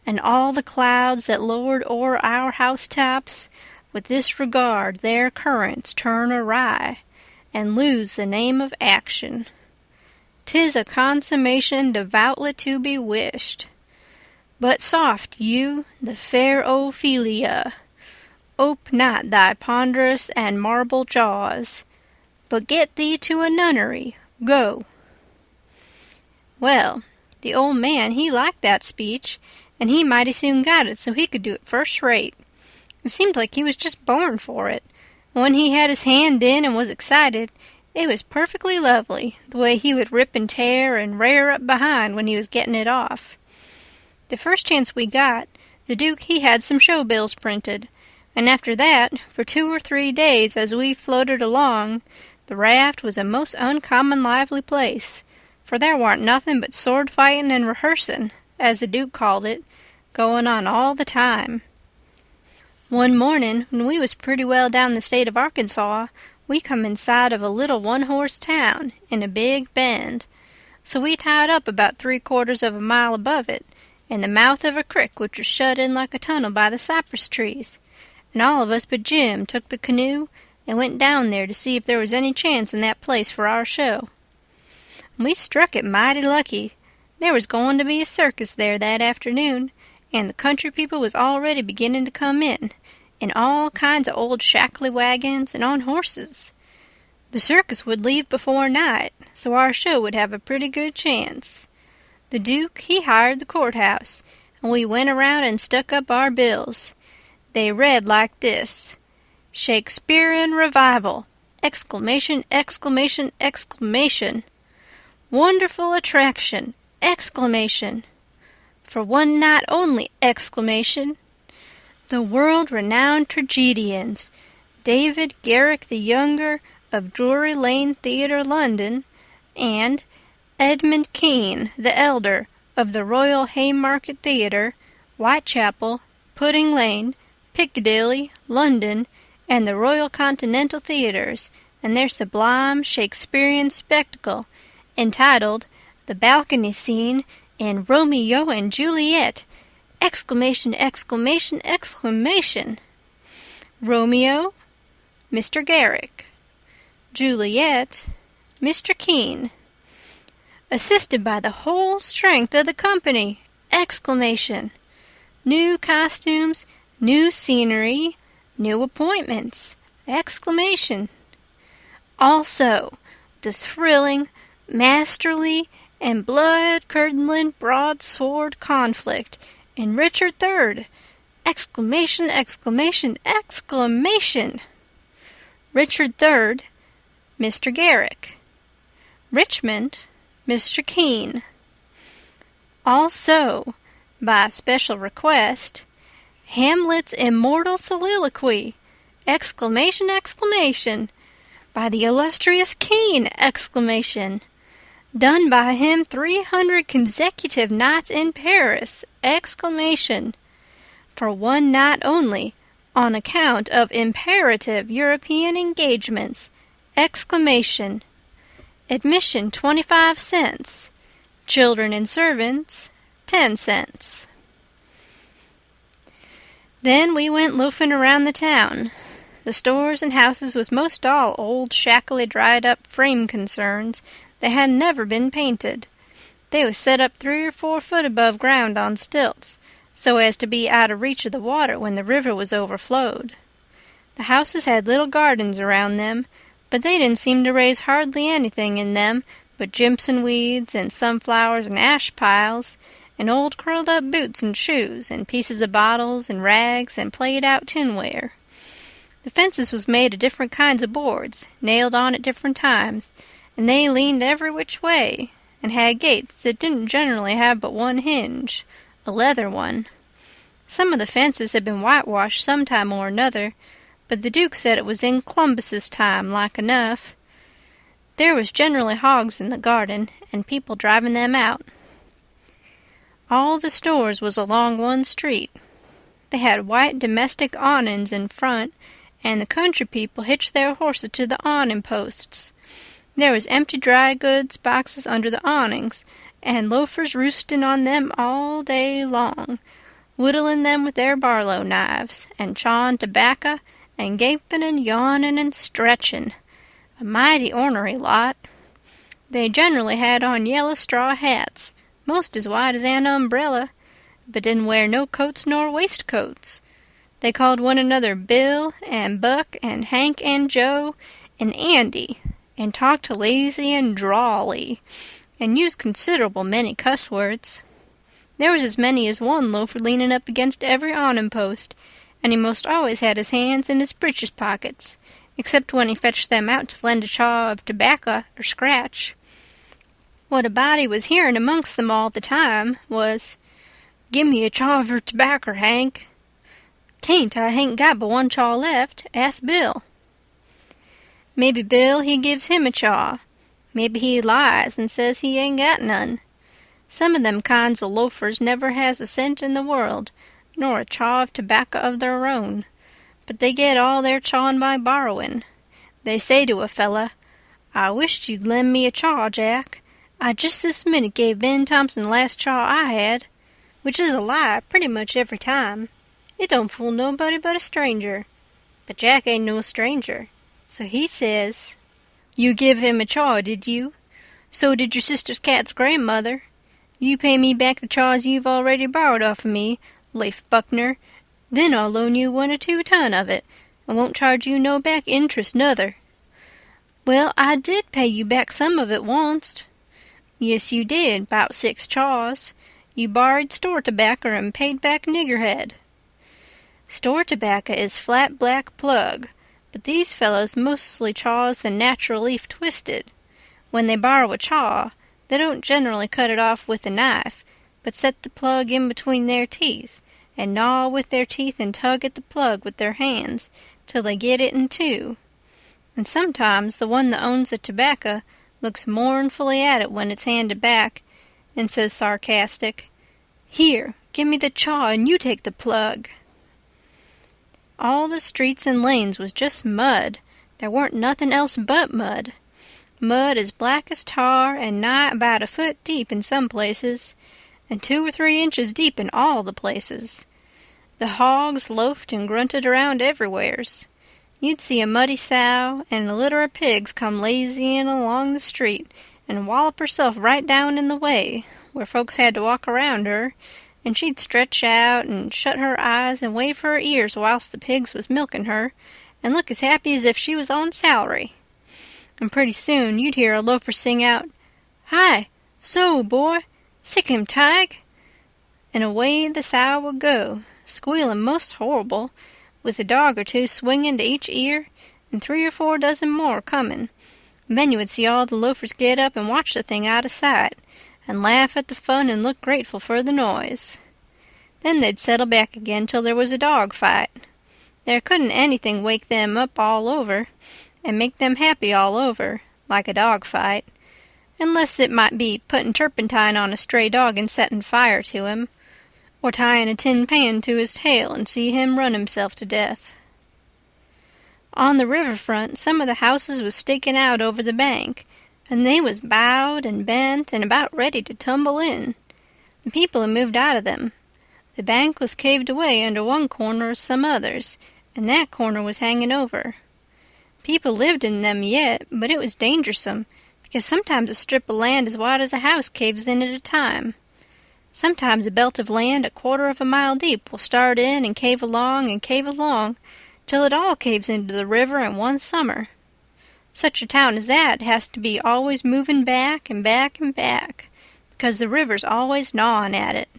[SPEAKER 1] and all the clouds that lowered o'er our housetops with this regard their currents turn awry, and lose the name of action. 'Tis a consummation devoutly to be wished. But soft, you, the fair Ophelia, ope not thy ponderous and marble jaws, but get thee to a nunnery, go. Well, the old man, he liked that speech, and he mighty soon got it so he could do it first rate. It seemed like he was just born for it. When he had his hand in and was excited, it was perfectly lovely, the way he would rip and tear and rair up behind when he was getting it off. The first chance we got, the Duke he had some show bills printed, and after that, for 2 or 3 days as we floated along, the raft was a most uncommon lively place, for there warn't nothing but sword-fighting and rehearsing, as the Duke called it, going on all the time. One morning, when we was pretty well down the state of Arkansas, we come in sight of a little one-horse town in a big bend, so we tied up about 3/4 of a mile above it, in the mouth of a crick which was shut in like a tunnel by the cypress trees, and all of us but Jim took the canoe and went down there to see if there was any chance in that place for our show. And we struck it mighty lucky. There was going to be a circus there that afternoon, and the country people was already beginning to come in all kinds of old shackly wagons and on horses. The circus would leave before night, so our show would have a pretty good chance. The Duke, he hired the courthouse, and we went around and stuck up our bills. They read like this: Shakespearean Revival! Exclamation, exclamation, exclamation! Wonderful attraction! Exclamation! for one night only! Exclamation. The world-renowned tragedians, David Garrick the Younger of Drury Lane Theatre, London, and Edmund Kean the Elder of the Royal Haymarket Theatre, Whitechapel, Pudding Lane, Piccadilly, London, and the Royal Continental Theatres, and their sublime Shakespearean spectacle, entitled The Balcony Scene in Romeo and Juliet! Exclamation, exclamation, exclamation. Romeo, Mr. Garrick. Juliet, Mr. Kean. Assisted by the whole strength of the company! Exclamation. New costumes, new scenery, new appointments! Exclamation. Also, the thrilling, masterly, and blood-curdling broadsword conflict in Richard III! Exclamation, exclamation, exclamation. Richard III, Mr. Garrick. Richmond, Mr. Kean. Also, by special request, Hamlet's immortal soliloquy! Exclamation, exclamation. By the illustrious Kean! Exclamation. Done by him 300 consecutive nights in Paris! Exclamation. For one night only, on account of imperative European engagements! Exclamation. Admission 25 cents. Children and servants 10 cents. Then we went loafing around the town. The stores and houses was most all old, shackly dried-up frame concerns that had never been painted. They was set up 3 or 4 foot above ground on stilts, so as to be out of reach of the water when the river was overflowed. The houses had little gardens around them, but they didn't seem to raise hardly anything in them but Jimson weeds and sunflowers and ash piles, and old curled-up boots and shoes, and pieces of bottles and rags and played-out tinware. The fences was made of different kinds of boards, nailed on at different times, and they leaned every which way, and had gates that didn't generally have but one hinge, a leather one. Some of the fences had been whitewashed some time or another, but the Duke said it was in Columbus's time, like enough. There was generally hogs in the garden, and people driving them out. All the stores was along one street. They had white domestic awnings in front, and the country people hitched their horses to the awning posts. There was empty dry goods boxes under the awnings, and loafers roosting on them all day long, whittling them with their barlow knives, and chawing tobacco, and gaping and yawning and stretching. A mighty ornery lot. They generally had on yellow straw hats, most as wide as an umbrella, but didn't wear no coats nor waistcoats. They called one another Bill and Buck and Hank and Joe and Andy, and talked lazy and drawly, and used considerable many cuss words. There was as many as one loafer leaning up against every awning post, and he most always had his hands in his breeches pockets, except when he fetched them out to lend a chaw of tobacco or scratch. What a body was hearing amongst them all the time was, "Give me a chaw of your tobacco, Hank." "Can't, I hain't got but one chaw left. Ask Bill." Maybe Bill, he gives him a chaw. Maybe he lies and says he ain't got none. Some of them kinds of loafers never has a cent in the world, nor a chaw of tobacco of their own, but they get all their chawing by borrowing. They say to a fella, "I wisht you'd lend me a chaw, Jack. I just this minute gave Ben Thompson the last chaw I had," which is a lie pretty much every time. It don't fool nobody but a stranger. But Jack ain't no stranger, so he says, "You give him a chaw, did you? So did your sister's cat's grandmother. You pay me back the chaws you've already borrowed off of me, Leif Buckner. Then I'll loan you 1 or 2 ton of it, and won't charge you no back interest nuther." "Well, I did pay you back some of it onct." "Yes, you did, 'bout 6 chaws. You borrowed store tobacco and paid back niggerhead." Store tobacco is flat black plug, but these fellows mostly chaws the natural leaf twisted. When they borrow a chaw, they don't generally cut it off with a knife, but set the plug in between their teeth, and gnaw with their teeth and tug at the plug with their hands till they get it in two. And sometimes the one that owns the tobacco looks mournfully at it when it's handed back, and says sarcastic, "Here, give me the chaw and you take the plug." All the streets and lanes was just mud. There weren't nothing else but mud. Mud as black as tar and nigh about a foot deep in some places, and 2 or 3 inches deep in all the places. The hogs loafed and grunted around everywheres. You'd see a muddy sow and a litter of pigs come lazying along the street and wallop herself right down in the way, where folks had to walk around her, and she'd stretch out and shut her eyes and wave her ears whilst the pigs was milking her, and look as happy as if she was on salary. And pretty soon you'd hear a loafer sing out, "Hi, so, boy, sick him, Tige!" And away the sow would go, squealing most horrible, with a dog or two swinging to each ear, and 3 or 4 dozen more coming. And then you would see all the loafers get up and watch the thing out of sight, and laugh at the fun and look grateful for the noise. Then they'd settle back again till there was a dog fight. There couldn't anything wake them up all over, and make them happy all over, like a dog fight, unless it might be putting turpentine on a stray dog and setting fire to him, or tying a tin pan to his tail and see him run himself to death. On the riverfront some of the houses was sticking out over the bank, and they was bowed and bent and about ready to tumble in. The people had moved out of them. The bank was caved away under one corner of some others, and that corner was hanging over. People lived in them yet, but it was dangersome, because sometimes a strip of land as wide as a house caves in at a time. Sometimes a belt of land a 1/4 of a mile deep will start in and cave along, till it all caves into the river in one summer. Such a town as that has to be always moving back and back and back, because the river's always gnawing at it.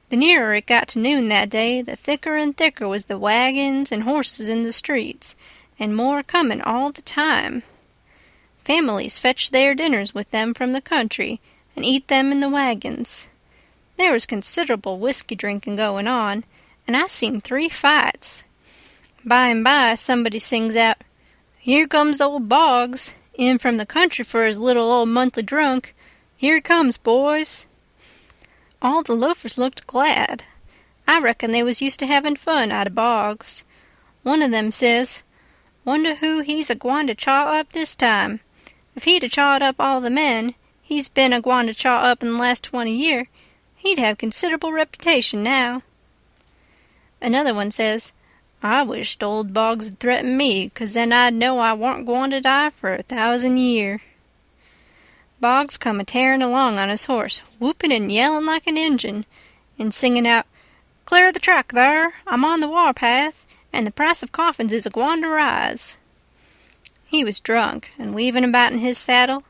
[SPEAKER 1] The nearer it got to noon that day, the thicker and thicker was the wagons and horses in the streets, and more coming all the time. Families fetched their dinners with them from the country, and eat them in the wagons. There was considerable whiskey drinking going on, and I seen 3 fights. By and by somebody sings out, "Here comes old Boggs, in from the country for his little old monthly drunk. Here he comes, boys." All the loafers looked glad. I reckon they was used to having fun out of Boggs. One of them says, "Wonder who he's a-gwine to chaw up this time. If he'd a-chawed up all the men he's been a-gwine to chaw up in the last 20 year, he'd have considerable reputation now." Another one says, "I wished old Boggs had threatened me, 'cause then I'd know I warn't gwine to die for 1,000 year." Boggs come a-tearing along on his horse, whooping and yelling like an Injun, and singing out, "Clear the track thar! I'm on the war-path, and the price of coffins is a-gwine to rise." He was drunk, and weaving about in his saddle.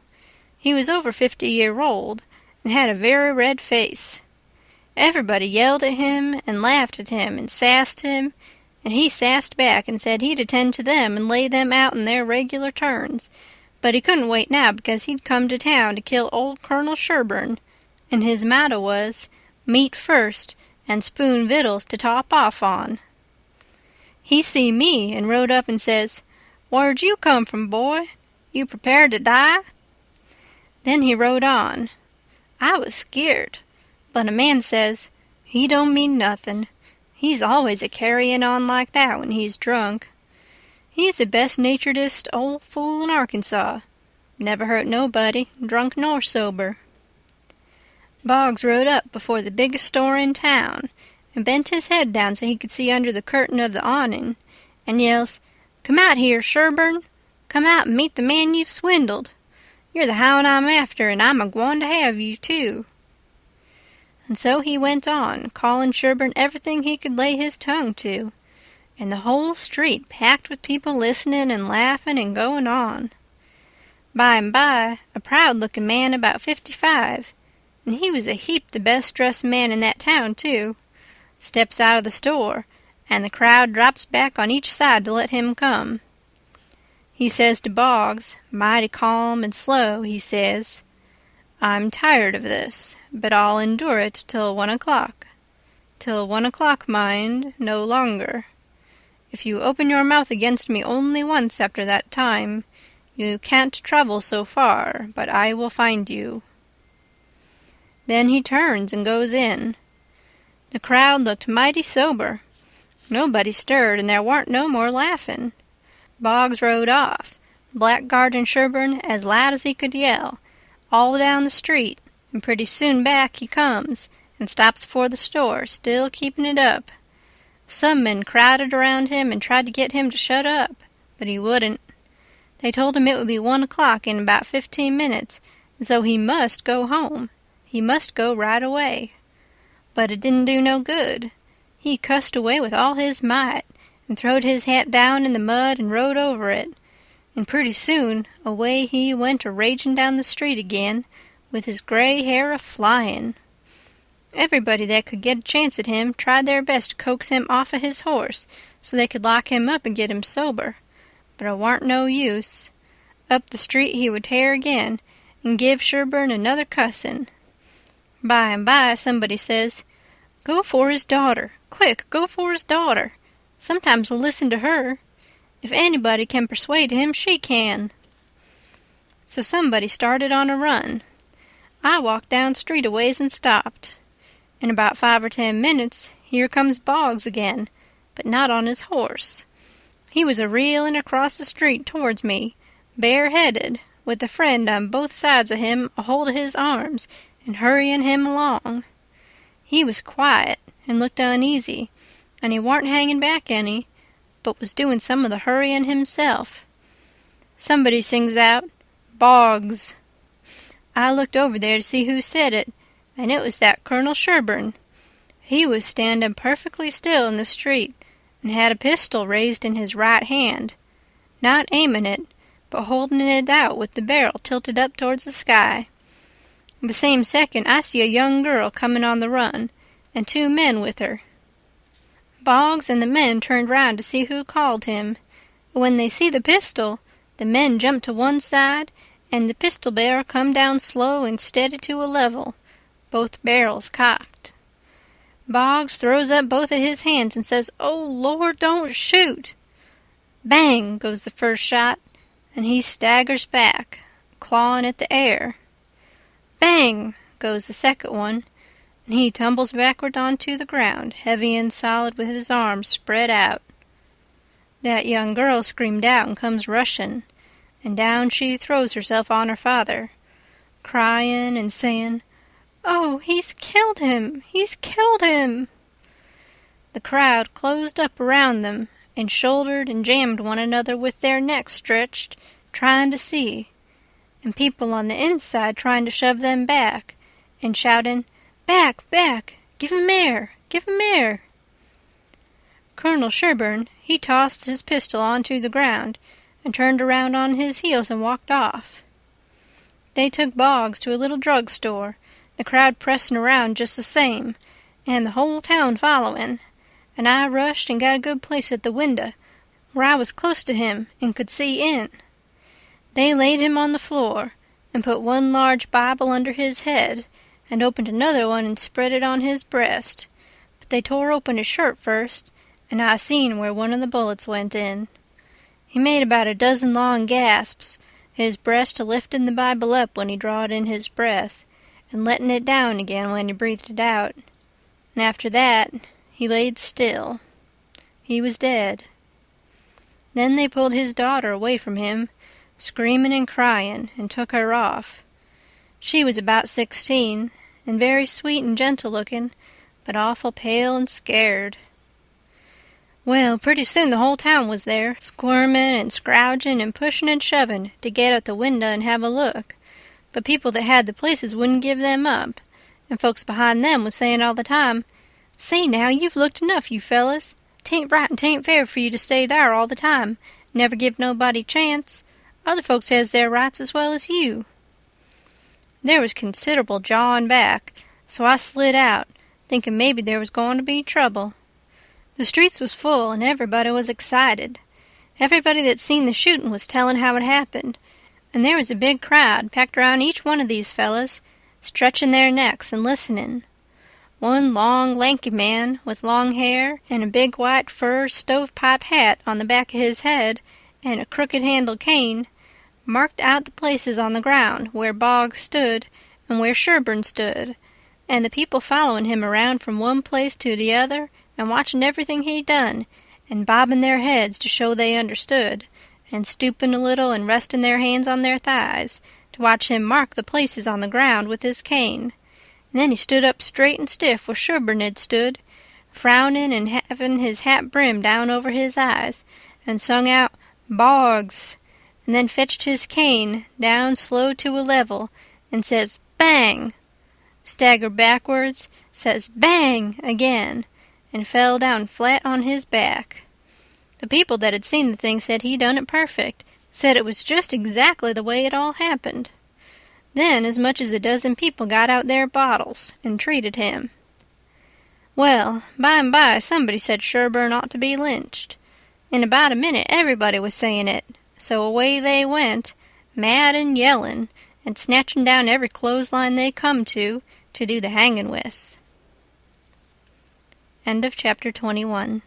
[SPEAKER 1] He was over 50-year-old, and had a very red face. Everybody yelled at him, and laughed at him, and sassed him, and he sassed back and said he'd attend to them and lay them out in their regular turns, but he couldn't wait now because he'd come to town to kill old Colonel Sherburne, and his motto was, "Meat first, and spoon victuals to top off on." He see me and rode up and says, "Where'd you come from, boy? You prepared to die?" Then he rode on. I was scared, but a man says, "He don't mean nothing. He's always a-carrying on like that when he's drunk. He's the best-naturedest old fool in Arkansas. Never hurt nobody, drunk nor sober." Boggs rode up before the biggest store in town, and bent his head down so he could see under the curtain of the awning, and yells, "Come out here, Sherburne! Come out and meet the man you've swindled. You're the hound I'm after, and I'm a-gwine to have you, too." And so he went on, calling Sherburne everything he could lay his tongue to, and the whole street packed with people listening and laughing and going on. By and by, a proud-looking man about 55, and he was a heap the best-dressed man in that town, too, steps out of the store, and the crowd drops back on each side to let him come. He says to Boggs, mighty calm and slow, he says, I'm tired of this, but I'll endure it till 1 o'clock. Till 1 o'clock, mind, no longer. If you open your mouth against me only once after that time, you can't travel so far, but I will find you." Then he turns and goes in. The crowd looked mighty sober. Nobody stirred, and there warn't no more laughing. Boggs rode off, Blackguard and Sherburne as loud as he could yell, all down the street, and pretty soon back he comes, and stops before the store, still keeping it up. Some men crowded around him and tried to get him to shut up, but he wouldn't. They told him it would be 1 o'clock in about 15 minutes, and so he must go home. He must go right away. But it didn't do no good. He cussed away with all his might, and throwed his hat down in the mud and rode over it, and pretty soon away he went a-ragin' down the street again, with his gray hair a-flyin'. Everybody that could get a chance at him tried their best to coax him off of his horse so they could lock him up and get him sober, but it warn't no use. Up the street he would tear again, and give Sherburne another cussin'. By and by somebody says, "Go for his daughter. Quick, go for his daughter. Sometimes we'll listen to her. If anybody can persuade him, she can." So somebody started on a run. I walked down street a ways and stopped. In about 5 or 10 minutes, here comes Boggs again, but not on his horse. He was a-reelin' across the street towards me, bareheaded, with a friend on both sides of him a-hold of his arms and hurryin' him along. He was quiet and looked uneasy, and he warn't hanging back any, but was doing some of the hurryin' himself. Somebody sings out, "Boggs." I looked over there to see who said it, and it was that Colonel Sherburne. He was standing perfectly still in the street, and had a pistol raised in his right hand, not aiming it, but holding it out with the barrel tilted up towards the sky. The same second I see a young girl coming on the run, and 2 men with her. Boggs and the men turned round to see who called him, but when they see the pistol, the men jumped to one side, and the pistol barrel come down slow and steady to a level, both barrels cocked. Boggs throws up both of his hands and says, "Oh, Lord, don't shoot!" Bang goes the first shot, and he staggers back, clawing at the air. Bang goes the second one, and he tumbles backward onto the ground, heavy and solid with his arms spread out. That young girl screamed out and comes rushin', and down she throws herself on her father, cryin' and sayin', "Oh, he's killed him! He's killed him!" The crowd closed up around them and shouldered and jammed one another with their necks stretched, trying to see, and people on the inside trying to shove them back, and shouting, "Back, back! Give him air! Give him air!" Colonel Sherburne, he tossed his pistol onto the ground, and turned around on his heels and walked off. They took Boggs to a little drug-store, the crowd pressing around just the same, and the whole town following, and I rushed and got a good place at the window, where I was close to him and could see in. They laid him on the floor, and put one large Bible under his head, and opened another one and spread it on his breast, but they tore open his shirt first, and I seen where one of the bullets went in. He made about a dozen long gasps, his breast a-lifting the Bible up when he drawed in his breath, and letting it down again when he breathed it out. And after that, he laid still. He was dead. Then they pulled his daughter away from him, screaming and crying, and took her off. She was about 16, and very sweet and gentle-looking, but awful pale and scared. Well, pretty soon the whole town was there, squirming and scrouging and pushing and shoving to get at the window and have a look, but people that had the places wouldn't give them up, and folks behind them was saying all the time, "Say now, you've looked enough, you fellas. 'Tain't right and 'tain't fair for you to stay there all the time, never give nobody chance. Other folks has their rights as well as you." There was considerable jawing back, so I slid out, thinking maybe there was going to be trouble. The streets was full, and everybody was excited. Everybody that seen the shooting was telling how it happened, and there was a big crowd packed around each one of these fellows, stretching their necks and listening. One long, lanky man with long hair and a big white fur stovepipe hat on the back of his head and a crooked-handled cane marked out the places on the ground where Boggs stood and where Sherburne stood, and the people following him around from one place to the other and watching everything he done, and bobbing their heads to show they understood, and stooping a little and resting their hands on their thighs to watch him mark the places on the ground with his cane. And then he stood up straight and stiff where Sherburne had stood, frowning and having his hat brimmed down over his eyes, and sung out, "Boggs," and then fetched his cane down slow to a level, and says, "Bang!" Staggered backwards, says, "Bang!" again, and fell down flat on his back. The people that had seen the thing said he done it perfect, said it was just exactly the way it all happened. Then as much as a dozen people got out their bottles and treated him. Well, by and by somebody said Sherburne ought to be lynched. In about a minute everybody was saying it, so away they went, mad and yelling, and snatching down every clothesline they come to do the hanging with. End of chapter 21.